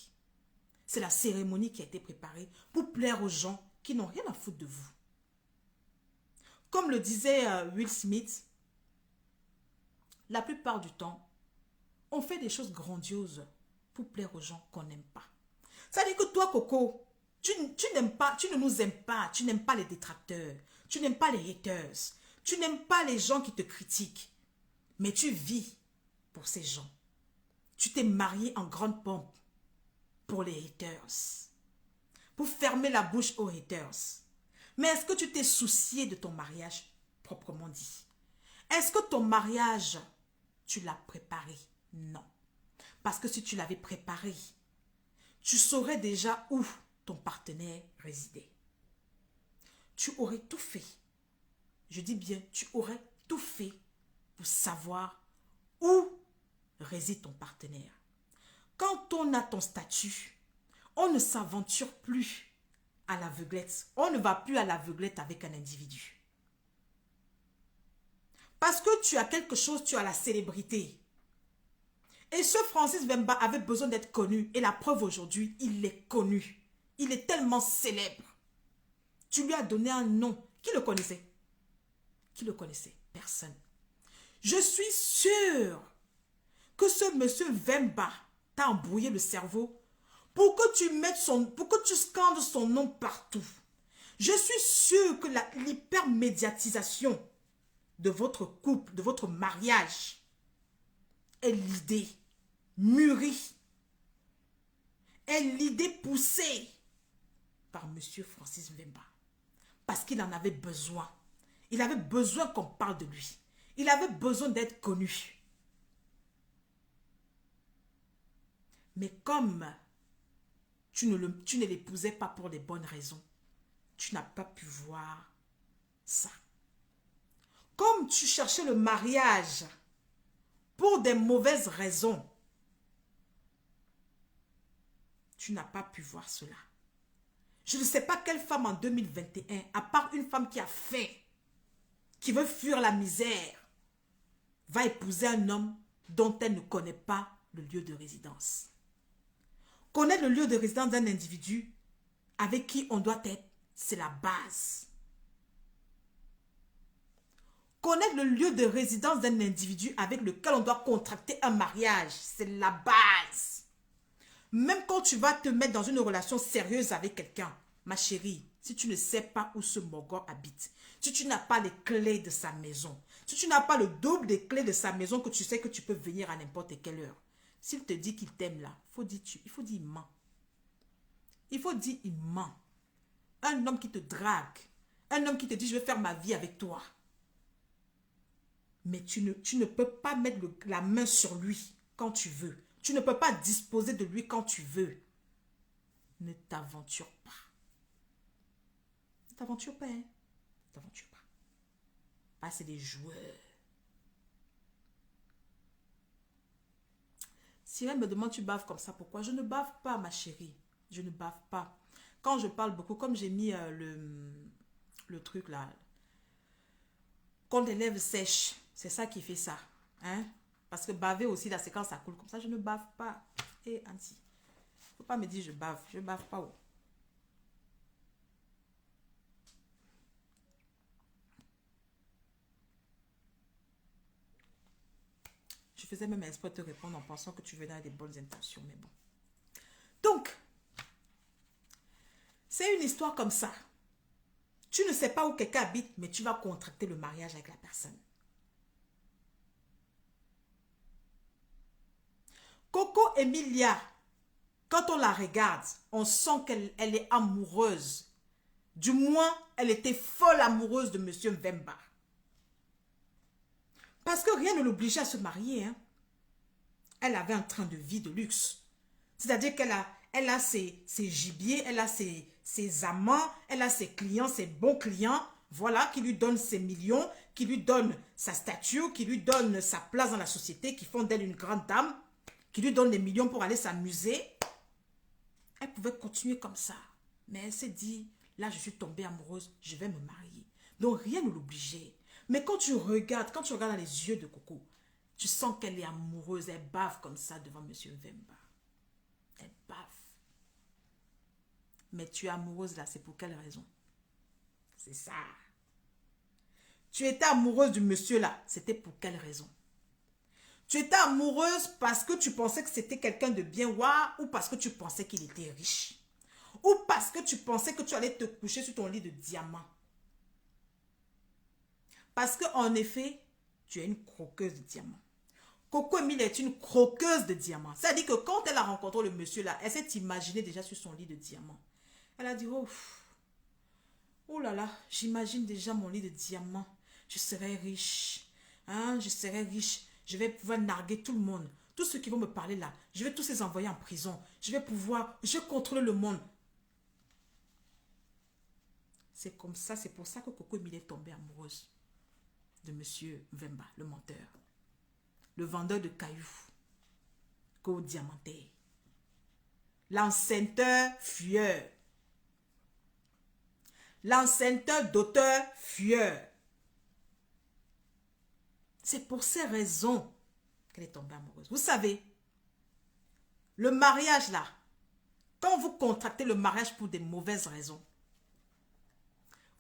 C'est la cérémonie qui a été préparée pour plaire aux gens qui n'ont rien à foutre de vous. Comme le disait Will Smith, la plupart du temps, on fait des choses grandioses pour plaire aux gens qu'on n'aime pas. Ça veut dire que toi, Coco, tu n'aimes pas, tu ne nous aimes pas, tu n'aimes pas les détracteurs, Tu n'aimes pas les haters. Tu n'aimes pas les gens qui te critiquent. Mais tu vis pour ces gens. Tu t'es marié en grande pompe pour les haters. Pour fermer la bouche aux haters. Mais est-ce que tu t'es soucié de ton mariage proprement dit? Est-ce que ton mariage, tu l'as préparé? Non. Parce que si tu l'avais préparé, tu saurais déjà où ton partenaire résidait. Tu aurais tout fait. Je dis bien, tu aurais tout fait pour savoir où réside ton partenaire. Quand on a ton statut, on ne s'aventure plus à l'aveuglette. On ne va plus à l'aveuglette avec un individu. Parce que tu as quelque chose, tu as la célébrité. Et ce Francis Vemba avait besoin d'être connu. Et la preuve aujourd'hui, il est connu. Il est tellement célèbre. Tu lui as donné un nom. Qui le connaissait? Qui le connaissait? Personne. Je suis sûre que ce monsieur Vemba t'a embrouillé le cerveau pour que tu scandes son nom partout. Je suis sûre que l'hypermédiatisation de votre couple, de votre mariage, est l'idée mûrie, est l'idée poussée par monsieur Francis Vemba. Parce qu'il en avait besoin. Il avait besoin qu'on parle de lui. Il avait besoin d'être connu. Mais comme tu ne l'épousais pas pour les bonnes raisons, tu n'as pas pu voir ça. Comme tu cherchais le mariage pour des mauvaises raisons, tu n'as pas pu voir cela. Je ne sais pas quelle femme en 2021, à part une femme qui a faim, qui veut fuir la misère, va épouser un homme dont elle ne connaît pas le lieu de résidence. Connaître le lieu de résidence d'un individu avec qui on doit être, c'est la base. Connaître le lieu de résidence d'un individu avec lequel on doit contracter un mariage, c'est la base. Même quand tu vas te mettre dans une relation sérieuse avec quelqu'un, ma chérie, si tu ne sais pas où ce Mogor habite, si tu n'as pas les clés de sa maison, si tu n'as pas le double des clés de sa maison que tu sais que tu peux venir à n'importe quelle heure, s'il te dit qu'il t'aime là, il faut dire il ment. Il faut dire il ment. Un homme qui te drague, un homme qui te dit je vais faire ma vie avec toi. Mais tu ne peux pas mettre la main sur lui quand tu veux. Tu ne peux pas disposer de lui quand tu veux. Ne t'aventure pas. Ne t'aventure pas, hein. Ne t'aventure pas. Pas, c'est des joueurs. Si elle me demande tu baves comme ça, pourquoi? Je ne bave pas, ma chérie. Je ne bave pas. Quand je parle beaucoup, comme j'ai mis le truc là, quand les lèvres sèches, c'est ça qui fait ça. Hein? Parce que baver aussi, la séquence, ça coule comme ça. Je ne bave pas. Et Anti, faut pas me dire je bave. Je bave pas. Oh. Je faisais même espoir de te répondre en pensant que tu venais avec des bonnes intentions. Mais bon. Donc, c'est une histoire comme ça. Tu ne sais pas où quelqu'un habite, mais tu vas contracter le mariage avec la personne. Coco Emilia, quand on la regarde, on sent qu'elle est amoureuse. Du moins, elle était folle amoureuse de monsieur Vemba. Parce que rien ne l'obligeait à se marier. Hein. Elle avait un train de vie de luxe. C'est-à-dire qu'elle a ses gibiers, elle a ses amants, elle a ses clients, ses bons clients, voilà, qui lui donnent ses millions, qui lui donnent sa statue, qui lui donnent sa place dans la société, qui font d'elle une grande dame, qui lui donnent des millions pour aller s'amuser. Elle pouvait continuer comme ça. Mais elle s'est dit, là je suis tombée amoureuse, je vais me marier. Donc rien ne l'obligeait. Mais quand tu regardes dans les yeux de Coco, tu sens qu'elle est amoureuse, elle bave comme ça devant monsieur Vemba. Elle bave. Mais tu es amoureuse là, c'est pour quelle raison? C'est ça. Tu étais amoureuse du monsieur là, c'était pour quelle raison? Tu étais amoureuse parce que tu pensais que c'était quelqu'un de bien, ou parce que tu pensais qu'il était riche. Ou parce que tu pensais que tu allais te coucher sur ton lit de diamant. Parce qu'en effet, tu es une croqueuse de diamants. Coco Emilia est une croqueuse de diamants. C'est-à-dire que quand elle a rencontré le monsieur là, elle s'est imaginée déjà sur son lit de diamants. Elle a dit, oh, oh là là, j'imagine déjà mon lit de diamants. Je serai riche. Hein, je serai riche. Je vais pouvoir narguer tout le monde. Tous ceux qui vont me parler là, je vais tous les envoyer en prison. Je vais contrôler le monde. C'est comme ça, c'est pour ça que Coco Emilia est tombée amoureuse de monsieur Vemba, le menteur. Le vendeur de cailloux, qu'au diamanté. L'enceinteur fuyeur. L'enceinteur d'auteur fuyeur. C'est pour ces raisons qu'elle est tombée amoureuse. Vous savez, le mariage là, quand vous contractez le mariage pour des mauvaises raisons,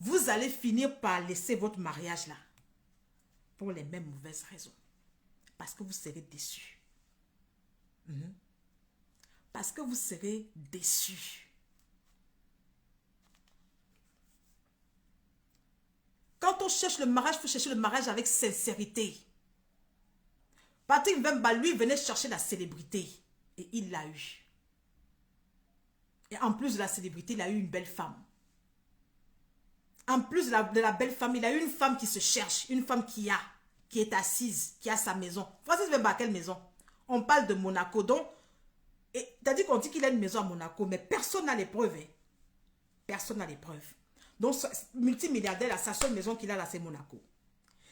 vous allez finir par laisser votre mariage là pour les mêmes mauvaises raisons. Parce que vous serez déçu. Parce que vous serez déçu. Quand on cherche le mariage, il faut chercher le mariage avec sincérité. Patrick Vemba, lui, venait chercher la célébrité. Et il l'a eu. Et en plus de la célébrité, il a eu une belle femme. En plus de la belle femme, il a eu une femme qui se cherche. Une femme qui est assise, qui a sa maison. Francis Vemba, quelle maison? On parle de Monaco. Donc, c'est-à-dire qu'on dit qu'il a une maison à Monaco, mais personne n'a les preuves. Hein. Personne n'a les preuves. Donc, multimilliardaire, là, sa seule maison qu'il a là, c'est Monaco.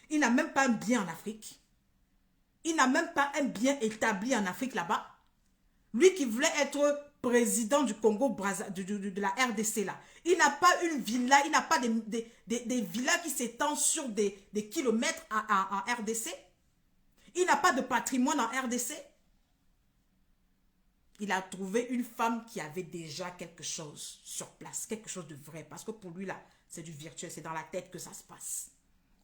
Il n'a même pas un bien en Afrique. Il n'a même pas un bien établi en Afrique là-bas. Lui qui voulait être président du Congo, de la RDC là. Il n'a pas une villa, il n'a pas des villas qui s'étendent sur des kilomètres en RDC. Il n'a pas de patrimoine en RDC. Il a trouvé une femme qui avait déjà quelque chose sur place, quelque chose de vrai. Parce que pour lui, là, c'est du virtuel, c'est dans la tête que ça se passe.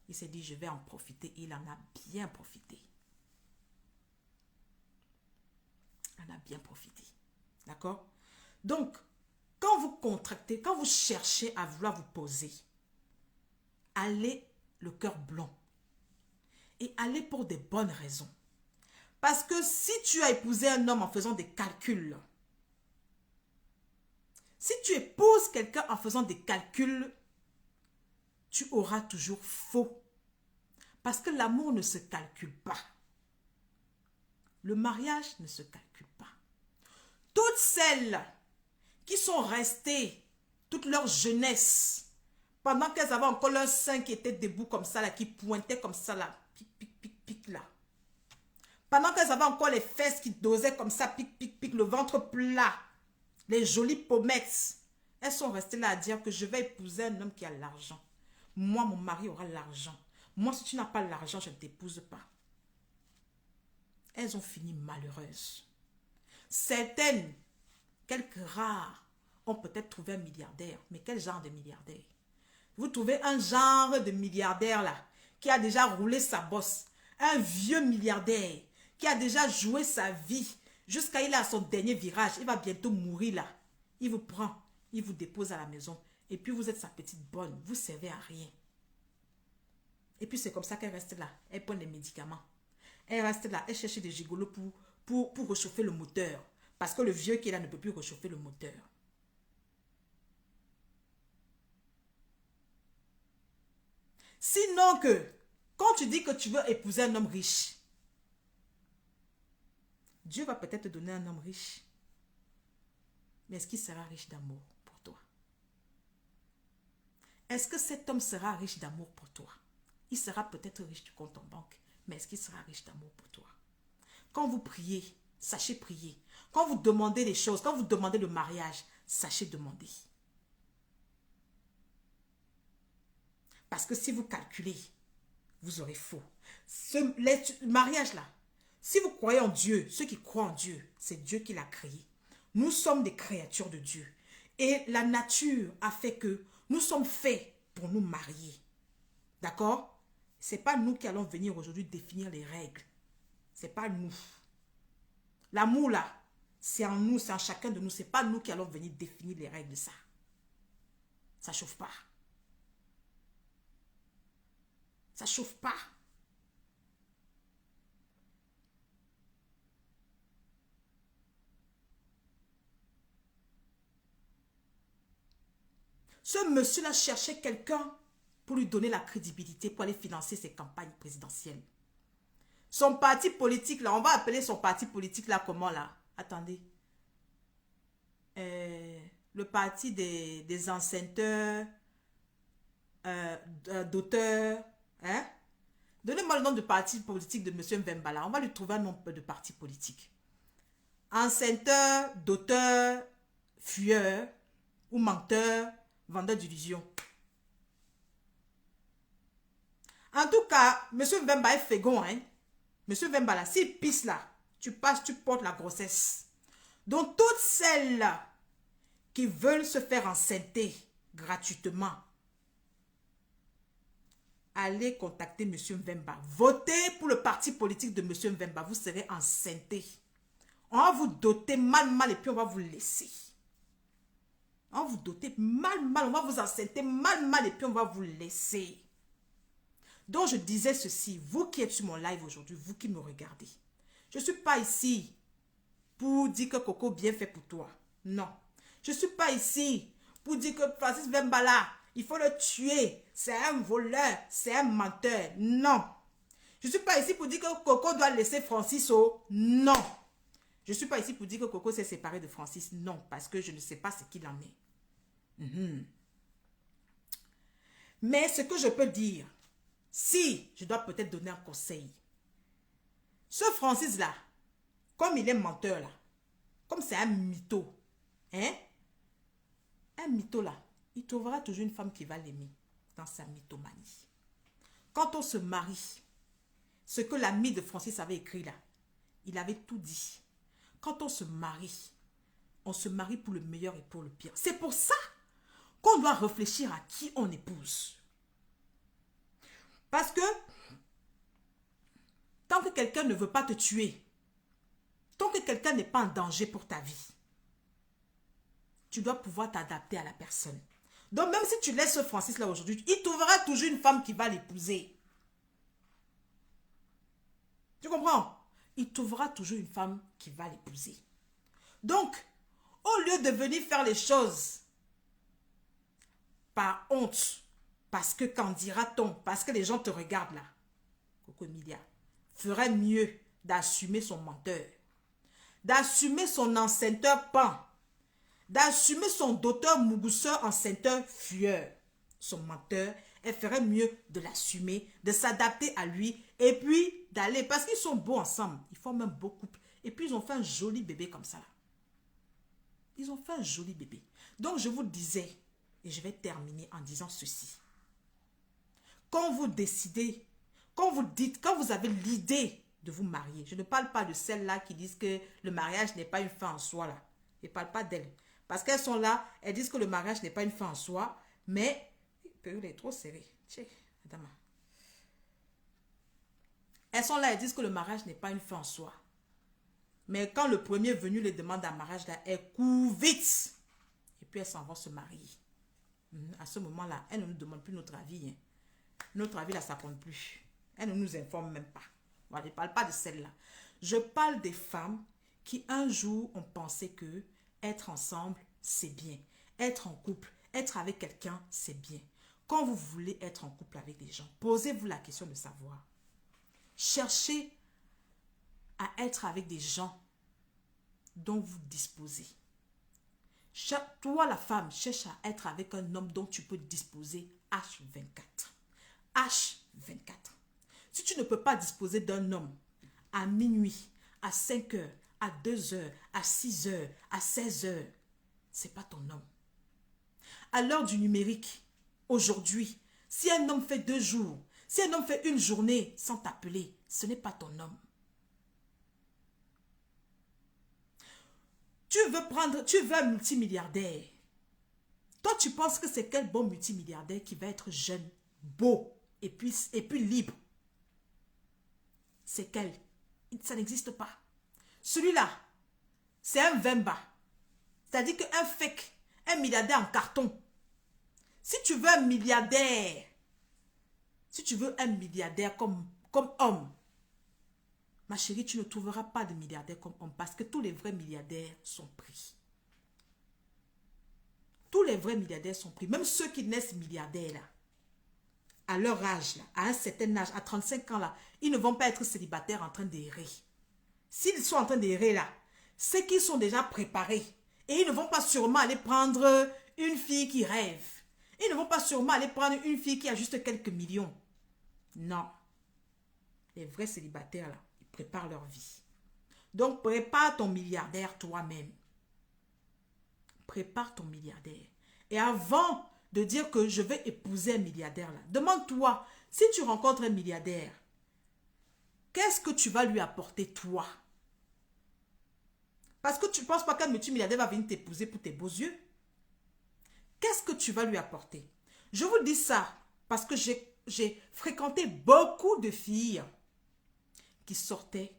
Il s'est dit, je vais en profiter. Et il en a bien profité. Il en a bien profité. D'accord? Donc, quand vous contractez, quand vous cherchez à vouloir vous poser, allez le cœur blanc. Et allez pour des bonnes raisons. Parce que si tu as épousé un homme en faisant des calculs, si tu épouses quelqu'un en faisant des calculs, tu auras toujours faux. Parce que l'amour ne se calcule pas. Le mariage ne se calcule pas. Toutes celles qui sont restées toute leur jeunesse, pendant qu'elles avaient encore leur sein qui était debout comme ça, là, qui pointait comme ça, là, pic, pic, pic, pic, là. Pendant qu'elles avaient encore les fesses qui dosaient comme ça, pic, pic, pic, le ventre plat, les jolies pommettes, elles sont restées là à dire que je vais épouser un homme qui a l'argent. Moi, mon mari aura l'argent. Moi, si tu n'as pas l'argent, je ne t'épouse pas. Elles ont fini malheureuses. Certaines, quelques rares, ont peut-être trouvé un milliardaire. Mais quel genre de milliardaire? Vous trouvez un genre de milliardaire là, qui a déjà roulé sa bosse. Un vieux milliardaire qui a déjà joué sa vie jusqu'à il a son dernier virage. Il va bientôt mourir là. Il vous prend, il vous dépose à la maison. Et puis vous êtes sa petite bonne. Vous ne servez à rien. Et puis c'est comme ça qu'elle reste là. Elle prend des médicaments. Elle reste là. Elle cherche des gigolos pour réchauffer le moteur. Parce que le vieux qui est là ne peut plus réchauffer le moteur. Sinon que, quand tu dis que tu veux épouser un homme riche, Dieu va peut-être te donner un homme riche. Mais est-ce qu'il sera riche d'amour pour toi? Est-ce que cet homme sera riche d'amour pour toi? Il sera peut-être riche du compte en banque, mais est-ce qu'il sera riche d'amour pour toi? Quand vous priez, sachez prier. Quand vous demandez des choses, quand vous demandez le mariage, sachez demander. Parce que si vous calculez, vous aurez faux. Ce mariage-là, si vous croyez en Dieu, ceux qui croient en Dieu, c'est Dieu qui l'a créé. Nous sommes des créatures de Dieu. Et la nature a fait que nous sommes faits pour nous marier. D'accord? Ce n'est pas nous qui allons venir aujourd'hui définir les règles. Ce n'est pas nous. L'amour là, c'est en nous, c'est en chacun de nous. Ce n'est pas nous qui allons venir définir les règles de ça. Ça ne chauffe pas. Ça chauffe pas. Ce monsieur-là cherchait quelqu'un pour lui donner la crédibilité, pour aller financer ses campagnes présidentielles. Son parti politique, là, on va appeler son parti politique, là, comment, là? Attendez. Le parti des enceinteurs, d'auteurs, hein? Donnez-moi le nom de parti politique de M. Mvemba, là. On va lui trouver un nom de parti politique. Enceinteur, d'auteur, fuyeur ou menteur, vendeur d'illusions. En tout cas, M. Mvemba est fégon, hein? M. Mvemba, là, s'il pisse là, tu passes, tu portes la grossesse. Donc, toutes celles qui veulent se faire enceinter gratuitement, allez contacter M. Mvemba. Votez pour le parti politique de M. Mvemba. Vous serez enceinté. On va vous doter mal et puis on va vous laisser. On va vous doter mal, on va vous enceinter mal et puis on va vous laisser. Donc je disais ceci, vous qui êtes sur mon live aujourd'hui, vous qui me regardez, je ne suis pas ici pour dire que Coco bien fait pour toi. Non. Je ne suis pas ici pour dire que Francis Mvemba là, il faut le tuer. C'est un voleur, c'est un menteur. Non. Je ne suis pas ici pour dire que Coco doit laisser Francis. Oh, non. Je ne suis pas ici pour dire que Coco s'est séparé de Francis. Non, parce que je ne sais pas ce qu'il en est. Mais ce que je peux dire, si je dois peut-être donner un conseil, ce Francis là, comme il est menteur là, comme c'est un mytho, hein, un mytho là, il trouvera toujours une femme qui va l'aimer dans sa mythomanie. Quand on se marie, ce que l'ami de Francis avait écrit là, il avait tout dit. Quand on se marie pour le meilleur et pour le pire. C'est pour ça qu'on doit réfléchir à qui on épouse. Parce que tant que quelqu'un ne veut pas te tuer, tant que quelqu'un n'est pas en danger pour ta vie, tu dois pouvoir t'adapter à la personne. Donc même si tu laisses ce Francis là aujourd'hui, il trouvera toujours une femme qui va l'épouser. Tu comprends? Il trouvera toujours une femme qui va l'épouser. Donc, au lieu de venir faire les choses par honte, parce que qu'en dira-t-on, parce que les gens te regardent là, Coco Emilia ferait mieux d'assumer son menteur, d'assumer son enceinteur pan, d'assumer son d'auteur mougousseur enceinteur fuyeur, son menteur. Elle ferait mieux de l'assumer, de s'adapter à lui et puis d'aller, parce qu'ils sont beaux ensemble, ils forment un beau couple et puis ils ont fait un joli bébé comme ça là. Ils ont fait un joli bébé. Donc je vous disais, et je vais terminer en disant ceci. Quand vous décidez, quand vous dites, quand vous avez l'idée de vous marier, je ne parle pas de celles-là qui disent que le mariage n'est pas une fin en soi là. Je ne parle pas d'elles. Parce qu'elles sont là, elles disent que le mariage n'est pas une fin en soi, mais le période est trop serré. Elles sont là, elles disent que le mariage n'est pas une fin en soi. Mais quand le premier venu les demande un mariage, là, elles courent vite. Et puis elles s'en vont se marier. À ce moment-là, elles ne nous demandent plus notre avis. Hein. Notre avis, là, ça ne compte plus. Elles ne nous informent même pas. Bon, je ne parle pas de celle-là. Je parle des femmes qui un jour ont pensé que être ensemble, c'est bien. Être en couple, être avec quelqu'un, c'est bien. Quand vous voulez être en couple avec des gens, posez-vous la question de savoir. Cherchez à être avec des gens dont vous disposez. Toi, la femme, cherche à être avec un homme dont tu peux disposer H24. H24. Si tu ne peux pas disposer d'un homme à minuit, à 5 heures, à 2 heures, à 6 heures, à 16 heures, c'est pas ton homme. À l'heure du numérique, aujourd'hui, si un homme fait 2 jours, si un homme fait une journée sans t'appeler, ce n'est pas ton homme. Tu veux un multimilliardaire. Toi, tu penses que c'est quel bon multimilliardaire qui va être jeune, beau et puis libre. C'est quel? Ça n'existe pas. Celui-là, c'est un Mvemba. C'est-à-dire qu'un fake, un milliardaire en carton. Si tu veux un milliardaire, Si tu veux un milliardaire comme homme, ma chérie, tu ne trouveras pas de milliardaire comme homme parce que tous les vrais milliardaires sont pris. Tous les vrais milliardaires sont pris. Même ceux qui naissent milliardaires, là, à leur âge, là, à un certain âge, à 35 ans, là, ils ne vont pas être célibataires en train d'errer. S'ils sont en train d'errer, là, c'est qu'ils sont déjà préparés. Et ils ne vont pas sûrement aller prendre une fille qui rêve. Ils ne vont pas sûrement aller prendre une fille qui a juste quelques millions. Non. Les vrais célibataires, là, ils préparent leur vie. Donc, prépare ton milliardaire toi-même. Prépare ton milliardaire. Et avant de dire que je vais épouser un milliardaire, là, demande-toi, si tu rencontres un milliardaire, qu'est-ce que tu vas lui apporter toi? Parce que tu ne penses pas qu'un multimilliardaire va venir t'épouser pour tes beaux yeux. Qu'est-ce que tu vas lui apporter? Je vous dis ça parce que j'ai fréquenté beaucoup de filles qui sortaient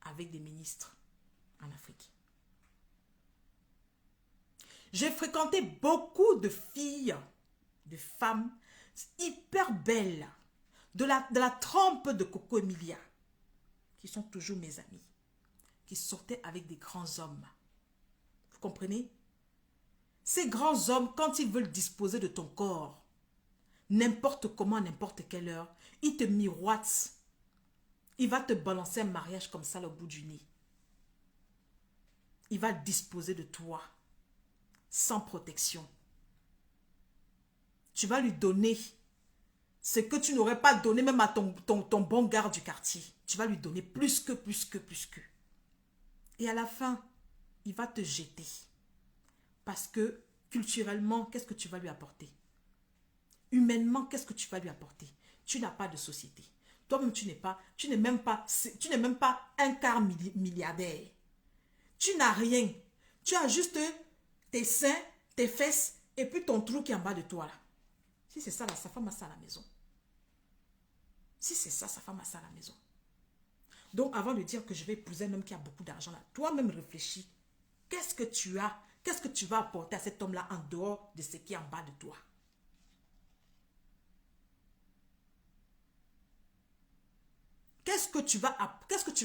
avec des ministres en Afrique. J'ai fréquenté beaucoup de filles, de femmes hyper belles, de la trempe de Coco Emilia, qui sont toujours mes amies, qui sortaient avec des grands hommes. Vous comprenez? Ces grands hommes, quand ils veulent disposer de ton corps, n'importe comment, à n'importe quelle heure, ils te miroitent. Il va te balancer un mariage comme ça au bout du nez. Il va disposer de toi, sans protection. Tu vas lui donner ce que tu n'aurais pas donné même à ton bon garde du quartier. Tu vas lui donner plus que. Et à la fin, il va te jeter. Parce que culturellement, qu'est-ce que tu vas lui apporter? Humainement, qu'est-ce que tu vas lui apporter? Tu n'as pas de société. Toi-même, tu n'es même pas un quart milliardaire. Tu n'as rien. Tu as juste tes seins, tes fesses et puis ton trou qui est en bas de toi là. Si c'est ça, là, sa femme a ça à la maison. Si c'est ça, sa femme a ça à la maison. Donc, avant de dire que je vais épouser un homme qui a beaucoup d'argent, là, toi-même réfléchis. Qu'est-ce que tu as? Qu'est-ce que tu vas apporter à cet homme-là en dehors de ce qui est en bas de toi? Qu'est-ce que tu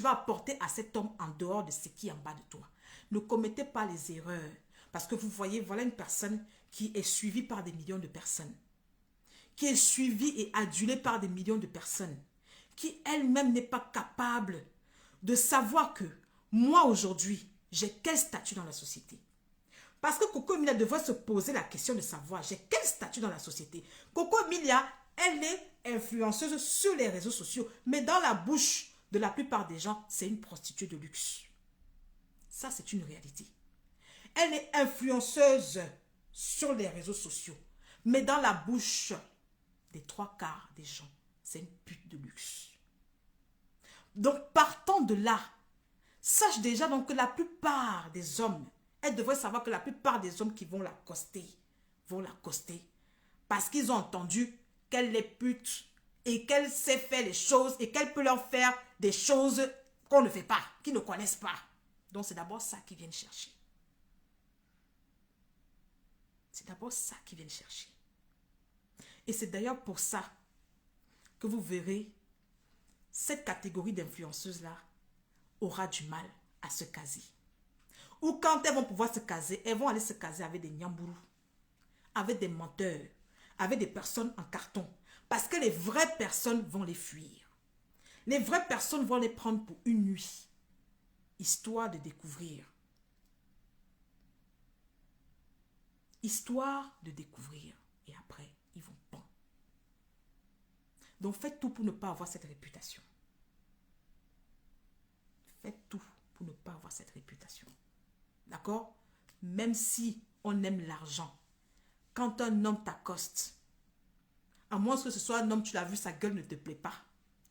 vas apporter à cet homme en dehors de ce qui est en bas de toi? Ne commettez pas les erreurs. Parce que vous voyez, voilà une personne qui est suivie par des millions de personnes. Qui est suivie et adulée par des millions de personnes. Qui elle-même n'est pas capable de savoir que moi aujourd'hui, j'ai quel statut dans la société. Parce que Coco Emilia devrait se poser la question de savoir j'ai quel statut dans la société. Coco Emilia, elle est influenceuse sur les réseaux sociaux. Mais dans la bouche de la plupart des gens, c'est une prostituée de luxe. Ça, c'est une réalité. Elle est influenceuse sur les réseaux sociaux. Mais dans la bouche des 3/4 des gens, c'est une pute de luxe. Donc, partant de là, sache déjà donc que la plupart des hommes, elle devrait savoir que la plupart des hommes qui vont l'accoster, parce qu'ils ont entendu qu'elle est pute et qu'elle sait faire les choses et qu'elle peut leur faire des choses qu'on ne fait pas, qu'ils ne connaissent pas. Donc, c'est d'abord ça qu'ils viennent chercher. C'est d'abord ça qu'ils viennent chercher. Et c'est d'ailleurs pour ça que vous verrez cette catégorie d'influenceuses-là aura du mal à se caser. Ou quand elles vont pouvoir se caser, elles vont aller se caser avec des nyambourous, avec des menteurs, avec des personnes en carton. Parce que les vraies personnes vont les fuir. Les vraies personnes vont les prendre pour une nuit, histoire de découvrir. Histoire de découvrir. Et après, ils vont pendre. Donc faites tout pour ne pas avoir cette réputation. Faites tout pour ne pas avoir cette réputation. D'accord? Même si on aime l'argent, quand un homme t'accoste, à moins que ce soit un homme, tu l'as vu, sa gueule ne te plaît pas,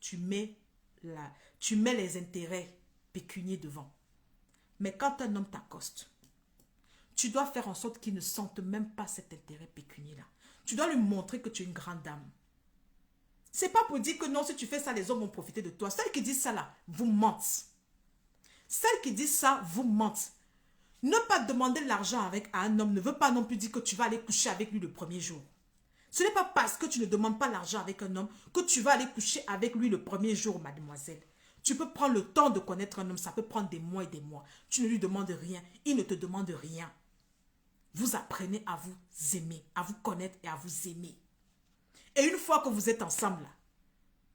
tu mets les intérêts pécuniers devant. Mais quand un homme t'accoste, tu dois faire en sorte qu'il ne sente même pas cet intérêt pécunier-là. Tu dois lui montrer que tu es une grande dame. C'est pas pour dire que non, si tu fais ça, les hommes vont profiter de toi. Celles qui disent ça là, vous mentent. Celles qui disent ça, vous mentent. Ne pas demander de l'argent à un homme ne veut pas non plus dire que tu vas aller coucher avec lui le premier jour. Ce n'est pas parce que tu ne demandes pas l'argent avec un homme que tu vas aller coucher avec lui le premier jour, mademoiselle. Tu peux prendre le temps de connaître un homme, ça peut prendre des mois et des mois. Tu ne lui demandes rien, il ne te demande rien. Vous apprenez à vous aimer, à vous connaître et à vous aimer. Et une fois que vous êtes ensemble, là,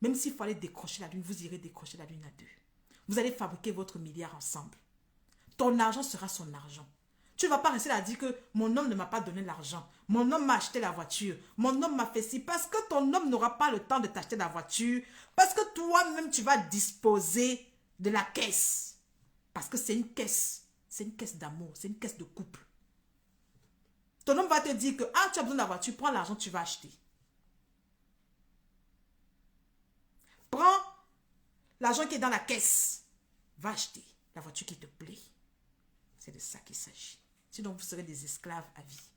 même s'il fallait décrocher la lune, vous irez décrocher la lune à deux. Vous allez fabriquer votre milliard ensemble. Ton argent sera son argent. Tu ne vas pas rester là à dire que mon homme ne m'a pas donné l'argent. Mon homme m'a acheté la voiture. Mon homme m'a fait ci. Parce que ton homme n'aura pas le temps de t'acheter la voiture. Parce que toi-même, tu vas disposer de la caisse. Parce que c'est une caisse. C'est une caisse d'amour. C'est une caisse de couple. Ton homme va te dire que tu as besoin de la voiture. Prends l'argent, tu vas acheter. Prends l'argent qui est dans la caisse. Va acheter la voiture qui te plaît. C'est de ça qu'il s'agit. Sinon, vous serez des esclaves à vie.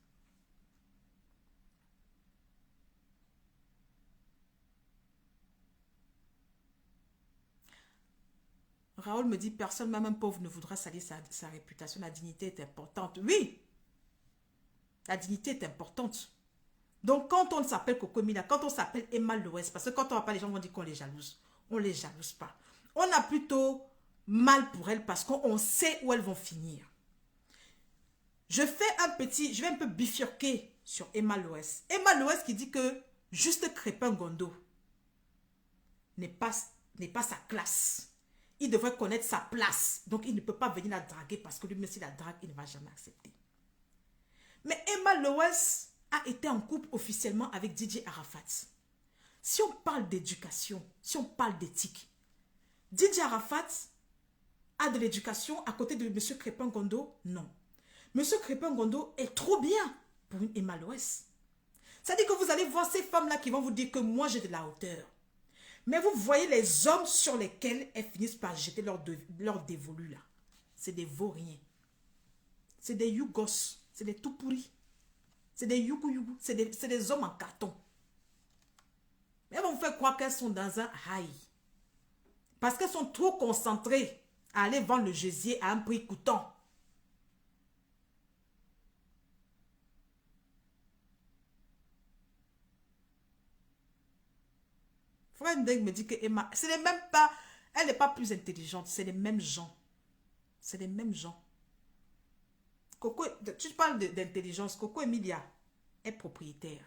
Raoul me dit, personne, même un pauvre, ne voudra salir sa réputation. La dignité est importante. Oui, la dignité est importante. Donc, quand on s'appelle Coco Emilia, quand on s'appelle Emma Loès, parce que quand on va pas, les gens vont dire qu'on les jalouse. On les jalouse pas. On a plutôt mal pour elles parce qu'on sait où elles vont finir. Je vais un peu bifurquer sur Emma Loès. Emma Loès qui dit que juste Crépin Gondo n'est pas sa classe. Il devrait connaître sa place. Donc, il ne peut pas venir la draguer parce que lui-même, s'il la drague, il ne va jamais accepter. Mais Emma Loès a été en couple officiellement avec Didier Arafat. Si on parle d'éducation, si on parle d'éthique, Didier Arafat a de l'éducation à côté de M. Crépin Gondo? Non. M. Crépin Gondo est trop bien pour une Emma Loès. C'est-à-dire que vous allez voir ces femmes-là qui vont vous dire que moi j'ai de la hauteur. Mais vous voyez les hommes sur lesquels elles finissent par jeter leur dévolu là. C'est des vauriens. C'est des yougos. C'est des tout pourris. C'est des yougou. C'est des hommes en carton. Mais elles vont vous faire croire qu'elles sont dans un high. Parce qu'elles sont trop concentrées à aller vendre le gésier à un prix coûtant. Frère Ndeng me dit que Emma, ce n'est même pas, elle n'est pas plus intelligente, c'est les mêmes gens. C'est les mêmes gens. Coco, tu parles d'intelligence, Coco Emilia est propriétaire.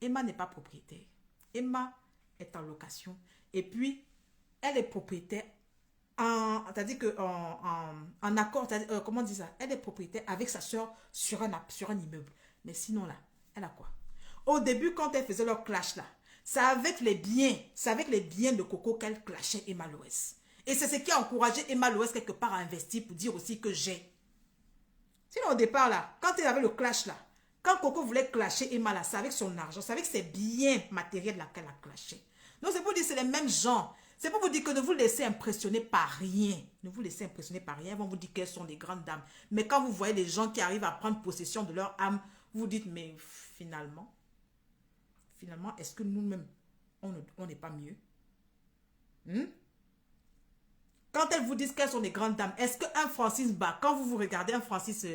Emma n'est pas propriétaire. Emma est en location. Et puis, elle est propriétaire c'est-à-dire en accord, comment on dit ça? Elle est propriétaire avec sa soeur sur un immeuble. Mais sinon là, elle a quoi? Au début, quand elle faisait leur clash là, c'est avec les biens de Coco qu'elle clashait Emma Loès. Et c'est ce qui a encouragé Emma Loès quelque part à investir pour dire aussi que j'ai. Sinon au départ là, quand elle avait le clash là, quand Coco voulait clasher Emma là, c'est avec son argent, c'est avec ses biens matériels là qu'elle a clashé. Donc c'est pour dire que c'est les mêmes gens. C'est pour vous dire que ne vous laissez impressionner par rien. Ne vous laissez impressionner par rien. Ils vont vous dire qu'elles sont des grandes dames. Mais quand vous voyez les gens qui arrivent à prendre possession de leur âme, vous vous dites, mais finalement, est-ce que nous-mêmes, on n'est pas mieux? Quand elles vous disent qu'elles sont des grandes dames, est-ce qu'un Francis Ba, quand vous regardez un Francis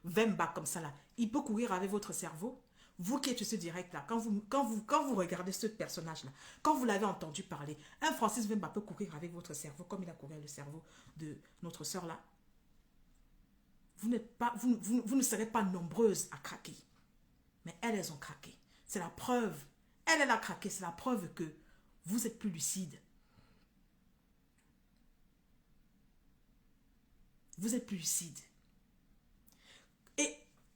Vemba comme ça là, il peut courir avec votre cerveau? Vous qui êtes sur ce direct là, quand vous regardez ce personnage là, quand vous l'avez entendu parler, un Francis Vemba peut courir avec votre cerveau comme il a couru avec le cerveau de notre soeur là. Vous ne serez pas nombreuses à craquer. Mais elles ont craqué. C'est la preuve. Elle a craqué. C'est la preuve que vous êtes plus lucide. Vous êtes plus lucide.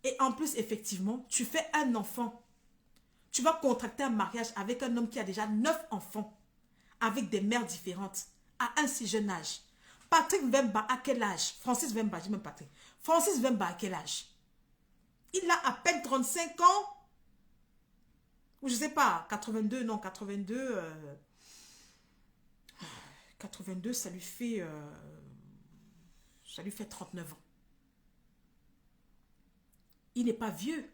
Et en plus, effectivement, tu fais un enfant. Tu vas contracter un mariage avec un homme qui a déjà 9 enfants. Avec des mères différentes. À un si jeune âge. Patrick Vemba, à quel âge? Francis Vemba, je dis même Patrick. Francis Vemba, à quel âge? Il a à peine 35 ans. Ou je sais pas, 82, non, 82. 82, ça lui fait 39 ans. Il n'est pas vieux.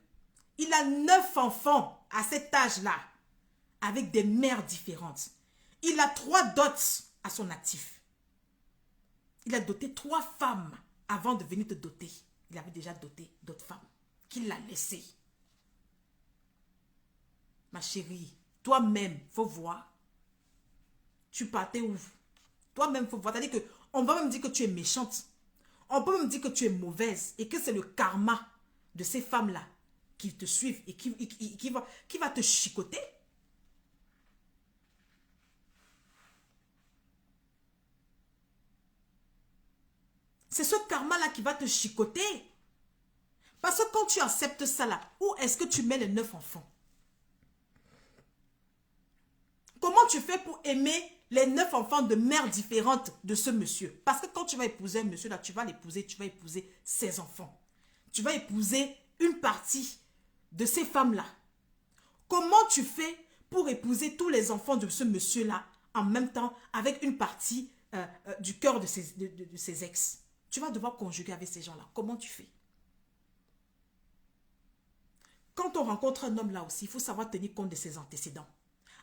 Il a 9 enfants à cet âge-là, avec des mères différentes. Il a 3 dots à son actif. Il a doté 3 femmes avant de venir te doter. Il avait déjà doté d'autres femmes qu'il a laissées. ma chérie, toi-même, faut voir. Tu partais où? Toi-même, faut voir. C'est-à-dire qu'on va même dire que tu es méchante. On peut même dire que tu es mauvaise et que c'est le karma de ces femmes-là qui te suivent et qui va te chicoter. C'est ce karma-là qui va te chicoter. Parce que quand tu acceptes ça là, où est-ce que tu mets les 9 enfants? Comment tu fais pour aimer les 9 enfants de mères différentes de ce monsieur? Parce que quand tu vas épouser un monsieur là, tu vas épouser ses enfants. Tu vas épouser une partie de ces femmes-là. Comment tu fais pour épouser tous les enfants de ce monsieur-là en même temps avec une partie du cœur de ses ex? Tu vas devoir conjuguer avec ces gens-là. Comment tu fais? Quand on rencontre un homme là aussi, il faut savoir tenir compte de ses antécédents.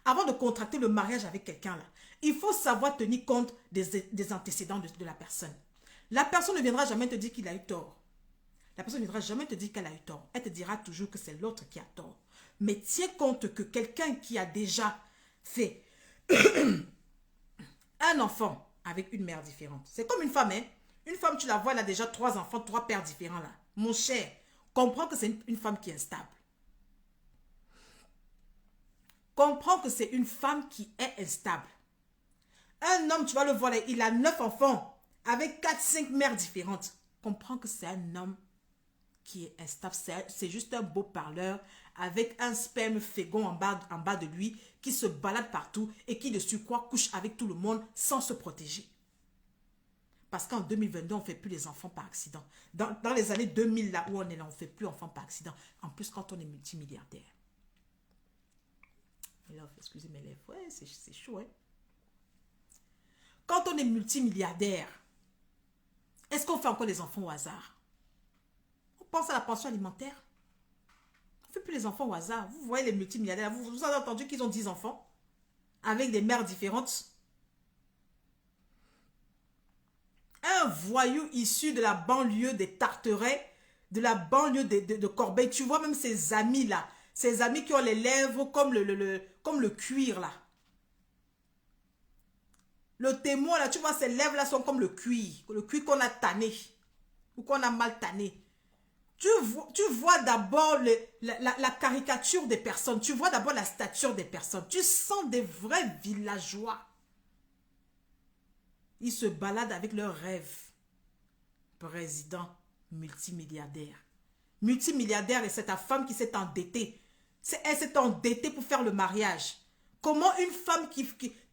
Avant de contracter le mariage avec quelqu'un là, il faut savoir tenir compte des antécédents de la personne. La personne ne viendra jamais te dire qu'il a eu tort. La personne ne viendra jamais te dire qu'elle a eu tort. Elle te dira toujours que c'est l'autre qui a tort. Mais tiens compte que quelqu'un qui a déjà fait un enfant avec une mère différente. C'est comme une femme, hein. Une femme, tu la vois, elle a déjà 3 enfants, 3 pères différents là. Mon cher, comprends que c'est une femme qui est instable. Comprends que c'est une femme qui est instable. Un homme, tu vas le voir, il a 9 enfants avec 4-5 mères différentes. Comprends que c'est un homme qui est instable. C'est juste un beau parleur avec un sperme fécond en bas de lui qui se balade partout et qui de surcroît couche avec tout le monde sans se protéger. Parce qu'en 2022, on ne fait plus les enfants par accident. Dans les années 2000, là où on est là, on ne fait plus enfants par accident. En plus, quand on est multimilliardaire. Excusez mes lèvres. Ouais, c'est chaud, hein. Quand on est multimilliardaire, est-ce qu'on fait encore les enfants au hasard? On pense à la pension alimentaire. On ne fait plus les enfants au hasard. Vous voyez les multimilliardaires, vous avez entendu qu'ils ont 10 enfants avec des mères différentes. Un voyou issu de la banlieue des Tarterets, de la banlieue de Corbeil. Tu vois même ses amis là. Ses amis qui ont les lèvres comme le cuir là. Le témoin là, tu vois, ses lèvres là sont comme le cuir qu'on a tanné ou qu'on a mal tanné. Tu vois d'abord la caricature des personnes. Tu vois d'abord la stature des personnes. Tu sens des vrais villageois. Ils se baladent avec leurs rêves. Président multimilliardaire. Multimilliardaire et c'est ta femme qui s'est endettée. Elle s'est endettée pour faire le mariage. Comment une femme qui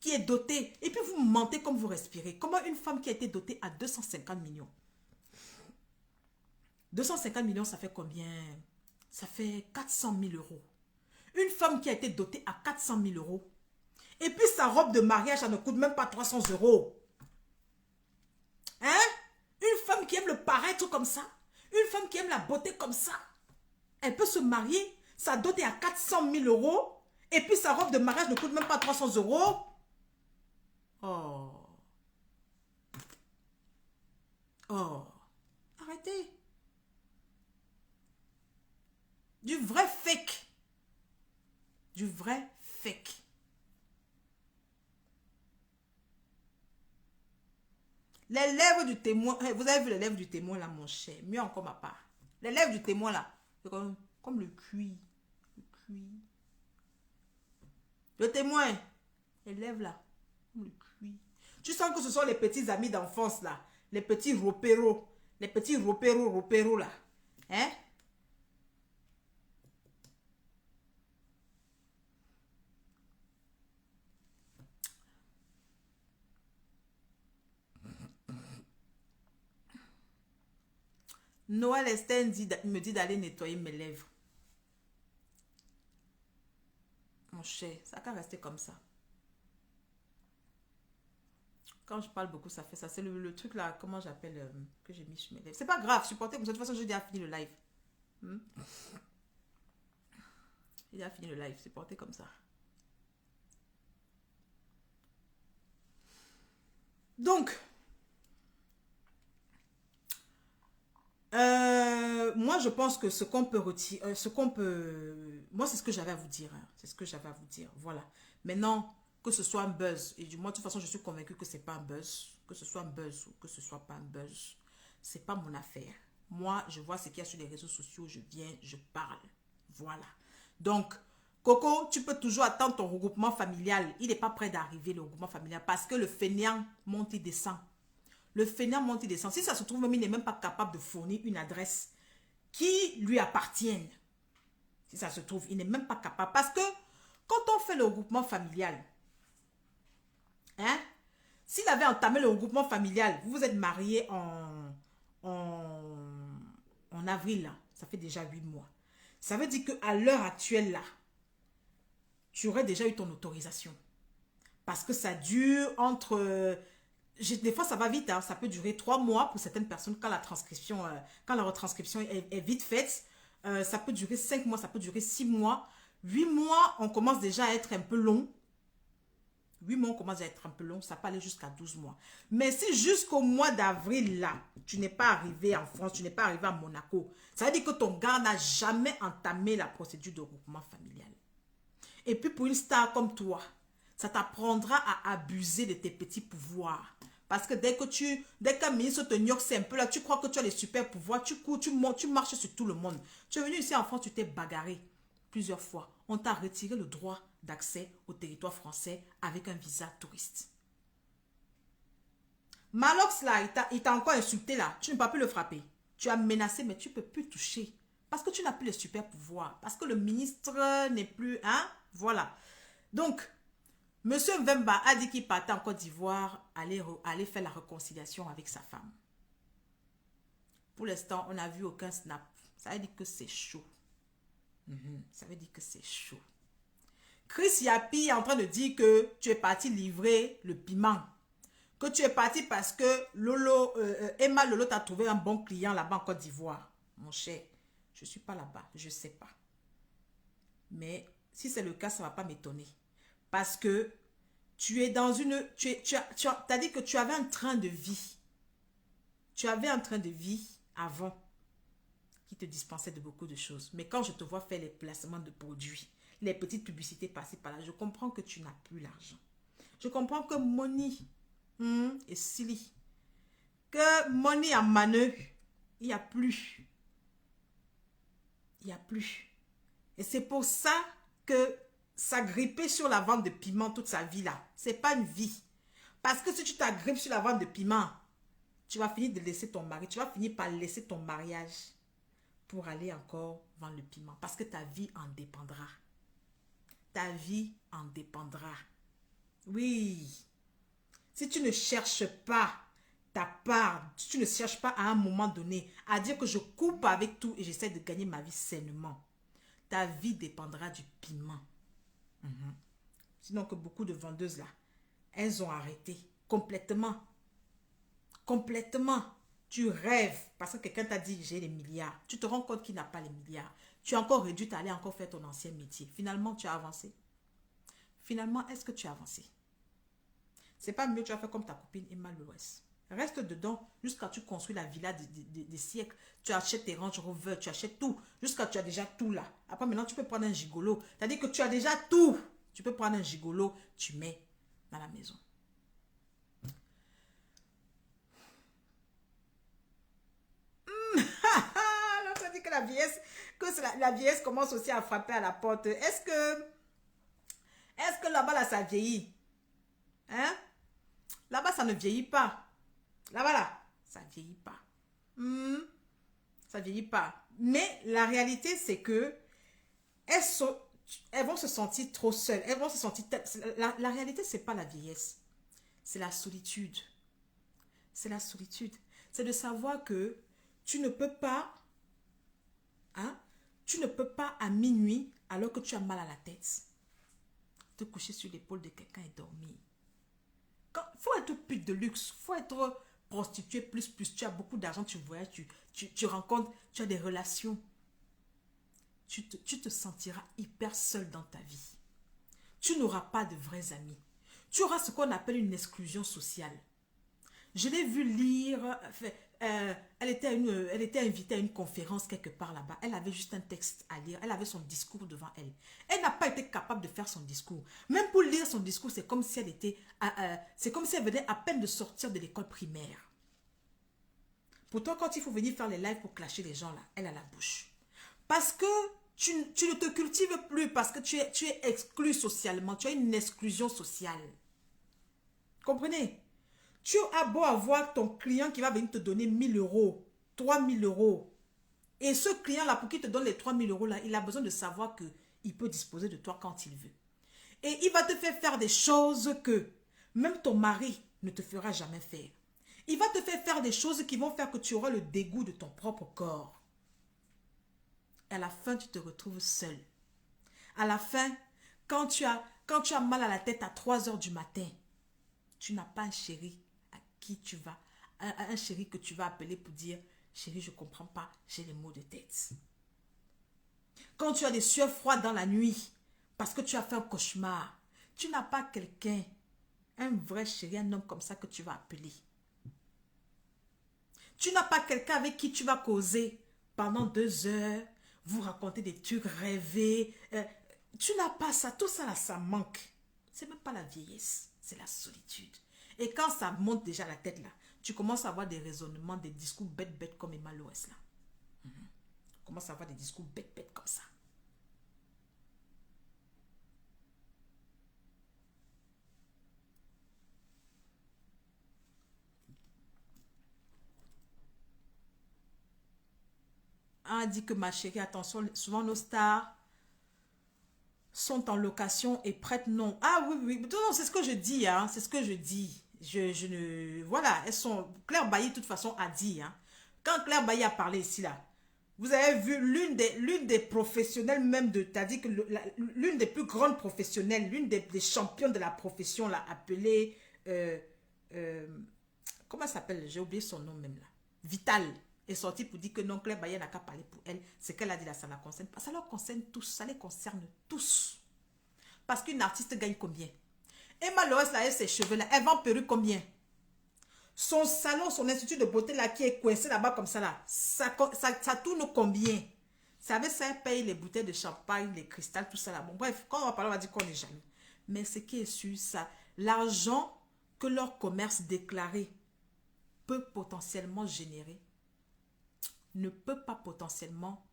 est dotée, et puis vous mentez comme vous respirez, comment une femme qui a été dotée à 250 millions? 250 millions, ça fait combien? Ça fait 400 000 euros. Une femme qui a été dotée à 400 000 euros, et puis sa robe de mariage, ça ne coûte même pas 300 euros. Hein? Une femme qui aime le paraître comme ça, une femme qui aime la beauté comme ça, elle peut se marier, sa dot est à 400 000 euros, et puis sa robe de mariage ne coûte même pas 300 euros. Oh. Oh. Arrêtez. Du vrai fake. Du vrai fake. Les lèvres du témoin, vous avez vu les lèvres du témoin là, mon cher, mieux encore ma part. Les lèvres du témoin là, c'est comme le cuir. Le cuir. Le témoin, les lèvres là, comme le cuir. Tu sens que ce sont les petits amis d'enfance là, les petits ropéros, ropéros là. Hein? Noël Esther me dit d'aller nettoyer mes lèvres. Mon cher, ça va rester comme ça. Quand je parle beaucoup, ça fait ça. C'est le truc là, comment j'appelle, que j'ai mis sur mes lèvres. C'est pas grave, supportez comme ça. De toute façon, j'ai déjà fini le live. J'ai déjà fini le live, supportez comme ça. Donc, moi, je pense que ce qu'on peut retirer, moi, c'est ce que j'avais à vous dire. Hein. C'est ce que j'avais à vous dire. Voilà. Maintenant, que ce soit un buzz, et du moins, de toute façon, je suis convaincue que c'est pas un buzz. Que ce soit un buzz ou que ce soit pas un buzz, c'est pas mon affaire. Moi, je vois ce qu'il y a sur les réseaux sociaux, je viens, je parle. Voilà. Donc, Coco, tu peux toujours attendre ton regroupement familial. Il n'est pas prêt d'arriver, le regroupement familial, parce que le fainéant monte et descend. Le fainéant monte et descend. Si ça se trouve, même, il n'est même pas capable de fournir une adresse qui lui appartienne. Si ça se trouve, il n'est même pas capable. Parce que quand on fait le regroupement familial, hein, s'il avait entamé le regroupement familial, vous vous êtes mariés en avril, là, ça fait déjà 8 mois. Ça veut dire qu'à l'heure actuelle, là, tu aurais déjà eu ton autorisation. Parce que ça dure entre... des fois, ça va vite. Hein, ça peut durer 3 mois pour certaines personnes quand la transcription, quand la retranscription est vite faite. Ça peut durer 5 mois, ça peut durer 6 mois. 8 mois, on commence déjà à être un peu long. 8 mois, on commence à être un peu long. Ça peut aller jusqu'à 12 mois. Mais si jusqu'au mois d'avril, là, tu n'es pas arrivé en France, tu n'es pas arrivé à Monaco, ça veut dire que ton gars n'a jamais entamé la procédure de regroupement familial. Et puis pour une star comme toi, ça t'apprendra à abuser de tes petits pouvoirs. Parce que dès qu'un ministre te gnoque, c'est un peu là, tu crois que tu as les super pouvoirs, tu cours, tu marches sur tout le monde. Tu es venu ici en France, tu t'es bagarré plusieurs fois. On t'a retiré le droit d'accès au territoire français avec un visa touriste. Malox là, il t'a encore insulté là, tu ne peux plus le frapper. Tu as menacé, mais tu ne peux plus toucher. Parce que tu n'as plus les super pouvoirs. Parce que le ministre n'est plus... Hein? Voilà. Donc, Monsieur Mvemba a dit qu'il partait en Côte d'Ivoire aller faire la réconciliation avec sa femme. Pour l'instant, on n'a vu aucun snap. Ça veut dire que c'est chaud. Ça veut dire que c'est chaud. Chris Yapi est en train de dire que tu es parti livrer le piment. Que tu es parti parce que Emma Lolo t'a trouvé un bon client là-bas en Côte d'Ivoire. Mon cher, je ne suis pas là-bas. Je ne sais pas. Mais si c'est le cas, ça ne va pas m'étonner. Parce que tu es dans une... Tu as dit que tu avais un train de vie. Tu avais un train de vie avant qui te dispensait de beaucoup de choses. Mais quand je te vois faire les placements de produits, les petites publicités passées par là, je comprends que tu n'as plus l'argent. Je comprends que Money est silly. Que Money à Maneux, il n'y a plus. Il n'y a plus. Et c'est pour ça que s'agripper sur la vente de piment toute sa vie là, c'est pas une vie. Parce que si tu t'agrippes sur la vente de piment, tu vas finir de laisser ton mari, tu vas finir par laisser ton mariage pour aller encore vendre le piment. Parce que ta vie en dépendra. Ta vie en dépendra. Oui. Si tu ne cherches pas ta part, si tu ne cherches pas à un moment donné à dire que je coupe avec tout et j'essaie de gagner ma vie sainement, ta vie dépendra du piment. Sinon que beaucoup de vendeuses là, elles ont arrêté complètement. Complètement. Tu rêves parce que quelqu'un t'a dit j'ai les milliards. Tu te rends compte qu'il n'a pas les milliards. Tu es encore réduit à aller encore faire ton ancien métier. Finalement, tu as avancé. Finalement, est-ce que tu as avancé? C'est pas mieux, tu as fait comme ta copine Emma Lewis. Reste dedans jusqu'à ce que tu construis la villa des siècles. Tu achètes tes Range Rover, tu achètes tout. Jusqu'à ce que tu as déjà tout là. Après, maintenant, tu peux prendre un gigolo. C'est-à-dire que tu as déjà tout. Tu peux prendre un gigolo, tu mets dans la maison. L'autre dit que la vieillesse commence aussi à frapper à la porte. Est-ce que là-bas, là, ça vieillit? Hein? Là-bas, ça ne vieillit pas. Là-bas, là, ça ne vieillit pas. Ça ne vieillit pas. Mais la réalité, c'est que elles vont se sentir trop seules. Elles vont se sentir... La réalité, ce n'est pas la vieillesse. C'est la solitude. C'est la solitude. C'est de savoir que tu ne peux pas... tu ne peux pas à minuit, alors que tu as mal à la tête, te coucher sur l'épaule de quelqu'un et dormir. Il faut être pute de luxe. Il faut être prostituée plus. Tu as beaucoup d'argent, tu voyages, tu rencontres, tu as des relations. Tu te sentiras hyper seul dans ta vie. Tu n'auras pas de vrais amis. Tu auras ce qu'on appelle une exclusion sociale. Je l'ai vu lire, elle était invitée à une conférence quelque part là-bas. Elle avait juste un texte à lire. Elle avait son discours devant elle. Elle n'a pas été capable de faire son discours. Même pour lire son discours, c'est comme si elle était, c'est comme si elle venait à peine de sortir de l'école primaire. Pourtant, quand il faut venir faire les lives pour clasher les gens là, elle a la bouche. Parce que tu ne te cultives plus, parce que tu es exclu socialement. Tu as une exclusion sociale. Comprenez? Tu as beau avoir ton client qui va venir te donner 1000 euros, 3000 euros. Et ce client-là, pour qu'il te donne les 3000 euros, là, il a besoin de savoir qu'il peut disposer de toi quand il veut. Et il va te faire des choses que même ton mari ne te fera jamais faire. Il va te faire des choses qui vont faire que tu auras le dégoût de ton propre corps. Et à la fin, tu te retrouves seul. À la fin, quand tu as mal à la tête à 3 heures du matin, tu n'as pas un chéri à qui tu vas, un chéri que tu vas appeler pour dire, chéri, je ne comprends pas, j'ai les maux de tête. Quand tu as des sueurs froides dans la nuit, parce que tu as fait un cauchemar, tu n'as pas quelqu'un, un vrai chéri, un homme comme ça que tu vas appeler. Tu n'as pas quelqu'un avec qui tu vas causer pendant 2 heures, vous raconter des trucs rêvés. Tu n'as pas ça, tout ça là, ça manque. C'est même pas la vieillesse, c'est la solitude. Et quand ça monte déjà la tête là, tu commences à avoir des raisonnements, des discours bêtes comme Emma Loès là. Tu commences à avoir des discours bêtes comme ça. On dit que ma chérie, attention, souvent nos stars sont en location et prêtent non. Ah oui, non, c'est ce que je dis, hein, c'est ce que je dis. Je ne... Voilà, elles sont... Claire Bailly, de toute façon, a dit, hein. Quand Claire Bailly a parlé ici, là, vous avez vu l'une des professionnelles même de... T'as dit que l'une des plus grandes professionnelles, l'une des championnes de la profession, là, appelée... comment ça s'appelle? J'ai oublié son nom même, là. Vital est sortie pour dire que non, Claire Bailly n'a qu'à parler pour elle. Ce qu'elle a dit là, ça la concerne pas. Ça leur concerne tous, ça les concerne tous. Parce qu'une artiste gagne combien? Emma Loès, là, elle, ses cheveux là, elle vend perruque combien? Son salon, son institut de beauté là, qui est coincé là-bas comme ça là, ça tourne combien? Ça veut ça, elle paye les bouteilles de champagne, les cristals, tout ça là. Bon, bref, quand on va parler, on va dire qu'on est jaloux. Mais ce qui est sûr, ça, l'argent que leur commerce déclaré peut potentiellement générer ne peut pas potentiellement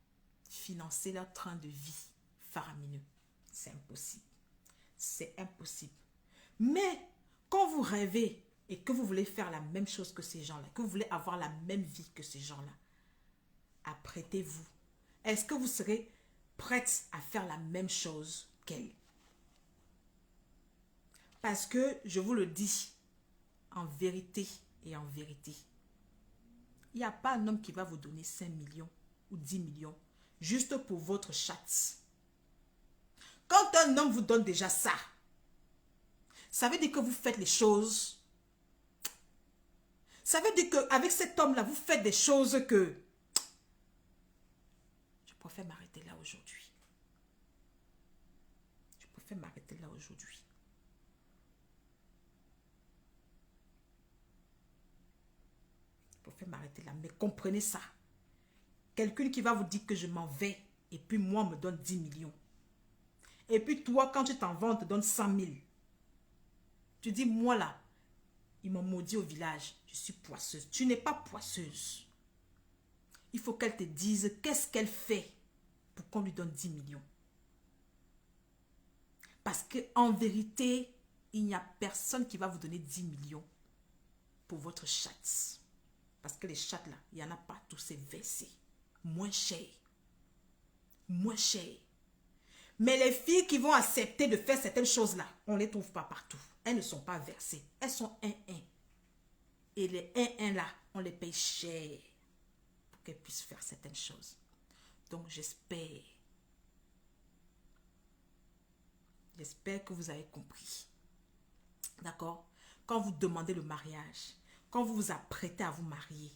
financer leur train de vie faramineux. C'est impossible. C'est impossible. Mais quand vous rêvez et que vous voulez faire la même chose que ces gens-là, que vous voulez avoir la même vie que ces gens-là, apprêtez-vous. Est-ce que vous serez prête à faire la même chose qu'elle? Parce que, je vous le dis, en vérité et en vérité, il n'y a pas un homme qui va vous donner 5 millions ou 10 millions juste pour votre chatte. Quand un homme vous donne déjà ça, ça veut dire que vous faites les choses. Ça veut dire qu'avec cet homme-là, vous faites des choses que... Je préfère m'arrêter là aujourd'hui. Je préfère m'arrêter là aujourd'hui. Je préfère m'arrêter là. Mais comprenez ça. Quelqu'un qui va vous dire que je m'en vais et puis moi, on me donne 10 millions. Et puis toi, quand tu t'en vas, on te donne 100 000. Tu dis, moi là, ils m'ont maudit au village. Je suis poisseuse. Tu n'es pas poisseuse. Il faut qu'elle te dise qu'est-ce qu'elle fait pour qu'on lui donne 10 millions. Parce qu'en vérité, il n'y a personne qui va vous donner 10 millions pour votre chatte. Parce que les chattes là, il n'y en a pas tous ces versés. Moins cher. Moins cher. Mais les filles qui vont accepter de faire certaines choses-là, on ne les trouve pas partout. Elles ne sont pas versées. Elles sont 1-1. Et les 1-1 là, on les paye cher pour qu'elles puissent faire certaines choses. Donc j'espère que vous avez compris. D'accord? Quand vous demandez le mariage, quand vous vous apprêtez à vous marier,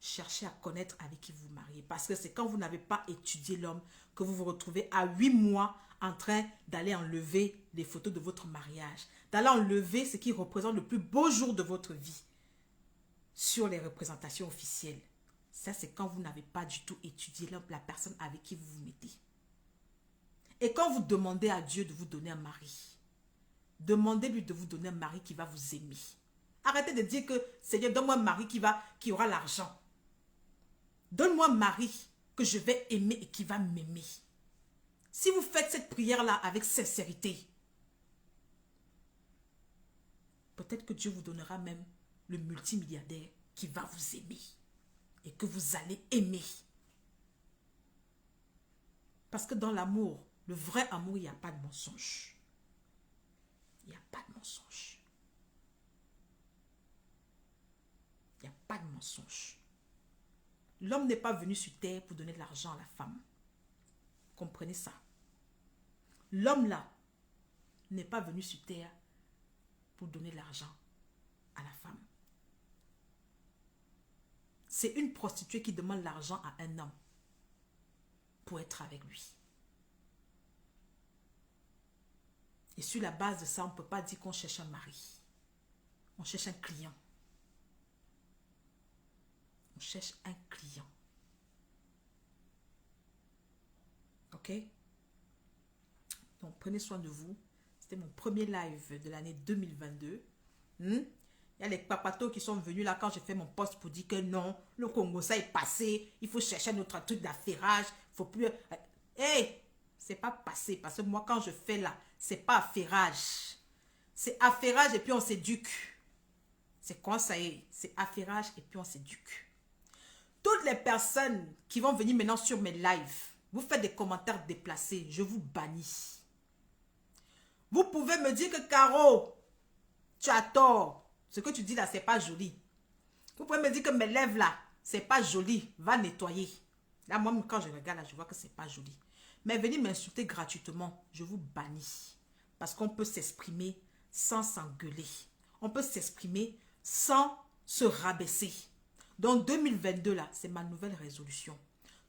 cherchez à connaître avec qui vous vous mariez. Parce que c'est quand vous n'avez pas étudié l'homme que vous vous retrouvez à 8 mois en train d'aller enlever les photos de votre mariage. D'aller enlever ce qui représente le plus beau jour de votre vie. sur les représentations officielles. Ça, c'est quand vous n'avez pas du tout étudié la personne avec qui vous vous mettez. Et quand vous demandez à Dieu de vous donner un mari, demandez-lui de vous donner un mari qui va vous aimer. Arrêtez de dire que Seigneur, donne-moi un mari qui aura l'argent. Donne-moi un mari que je vais aimer et qui va m'aimer. Si vous faites cette prière-là avec sincérité, peut-être que Dieu vous donnera même le multimilliardaire qui va vous aimer et que vous allez aimer. Parce que dans l'amour, le vrai amour, il n'y a pas de mensonge. Il n'y a pas de mensonge. Il n'y a pas de mensonge. L'homme n'est pas venu sur terre pour donner de l'argent à la femme. Comprenez ça. L'homme là n'est pas venu sur terre pour donner de l'argent à la femme. C'est une prostituée qui demande l'argent à un homme pour être avec lui. Et sur la base de ça, on ne peut pas dire qu'on cherche un mari. On cherche un client. On cherche un client. Ok? Donc, prenez soin de vous. C'était mon premier live de l'année 2022. Il y a les papatos qui sont venus là quand j'ai fait mon post pour dire que non, le Congo, ça est passé. Il faut chercher un autre truc d'affairage. Il faut plus... Hey! C'est pas passé. Parce que moi, quand je fais là, c'est pas affairage. C'est affairage et puis on s'éduque. C'est quoi ça est? C'est affairage et puis on s'éduque. Toutes les personnes qui vont venir maintenant sur mes lives, vous faites des commentaires déplacés, je vous bannis. Vous pouvez me dire que Caro, tu as tort. Ce que tu dis là, c'est pas joli. Vous pouvez me dire que mes lèvres là, c'est pas joli. Va nettoyer. Là, moi, quand je regarde là, je vois que c'est pas joli. Mais venez m'insulter gratuitement, je vous bannis. Parce qu'on peut s'exprimer sans s'engueuler. On peut s'exprimer sans se rabaisser. Donc 2022 là, c'est ma nouvelle résolution.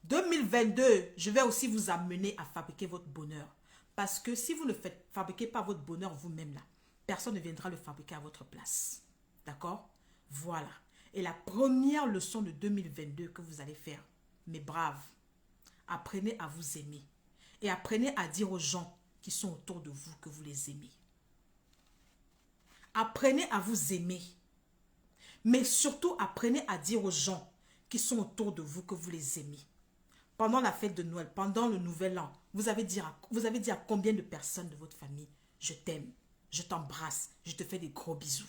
2022, je vais aussi vous amener à fabriquer votre bonheur. Parce que si vous ne fabriquez pas votre bonheur vous-même là, personne ne viendra le fabriquer à votre place. D'accord? Voilà. Et la première leçon de 2022 que vous allez faire, mes braves, apprenez à vous aimer. Et apprenez à dire aux gens qui sont autour de vous que vous les aimez. Apprenez à vous aimer. Mais surtout, apprenez à dire aux gens qui sont autour de vous que vous les aimez. Pendant la fête de Noël, pendant le Nouvel An, vous avez dit à combien de personnes de votre famille, je t'aime, je t'embrasse, je te fais des gros bisous.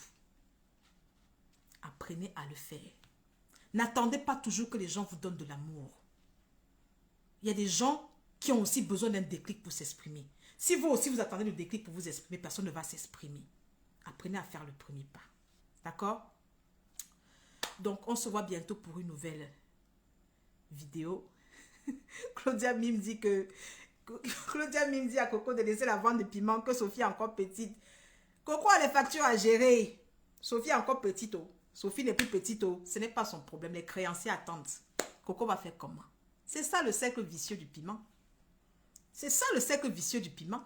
Apprenez à le faire. N'attendez pas toujours que les gens vous donnent de l'amour. Il y a des gens qui ont aussi besoin d'un déclic pour s'exprimer. Si vous aussi vous attendez le déclic pour vous exprimer, personne ne va s'exprimer. Apprenez à faire le premier pas. D'accord? Donc, on se voit bientôt pour une nouvelle vidéo. Claudia Mime dit à Coco de laisser la vente de piment, que Sophie est encore petite. Coco a les factures à gérer. Sophie est encore petite. Oh. Sophie n'est plus petite. Oh. Ce n'est pas son problème. Les créanciers attendent. Coco va faire comment? C'est ça le cercle vicieux du piment. C'est ça le cercle vicieux du piment.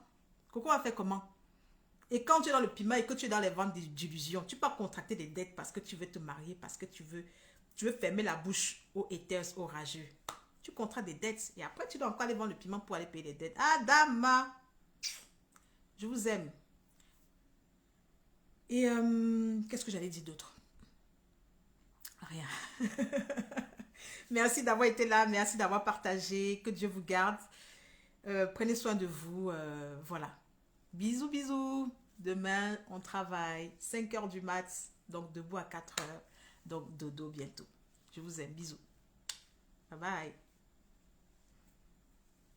Coco va faire comment? Et quand tu es dans le piment et que tu es dans les ventes d'illusions, tu peux contracter des dettes parce que tu veux te marier, parce que tu veux fermer la bouche aux haters, aux rageux. Tu contractes des dettes et après tu dois encore aller vendre le piment pour aller payer les dettes. Ah, Dama! Je vous aime. Et qu'est-ce que j'allais dire d'autre? Rien. Merci d'avoir été là, merci d'avoir partagé. Que Dieu vous garde. Prenez soin de vous. Voilà. Bisous, bisous. Demain, on travaille 5 h du mat. Donc, debout à 4 h. Donc, dodo bientôt. Je vous aime. Bisous. Bye bye.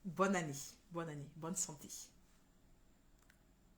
Bonne année. Bonne année. Bonne santé.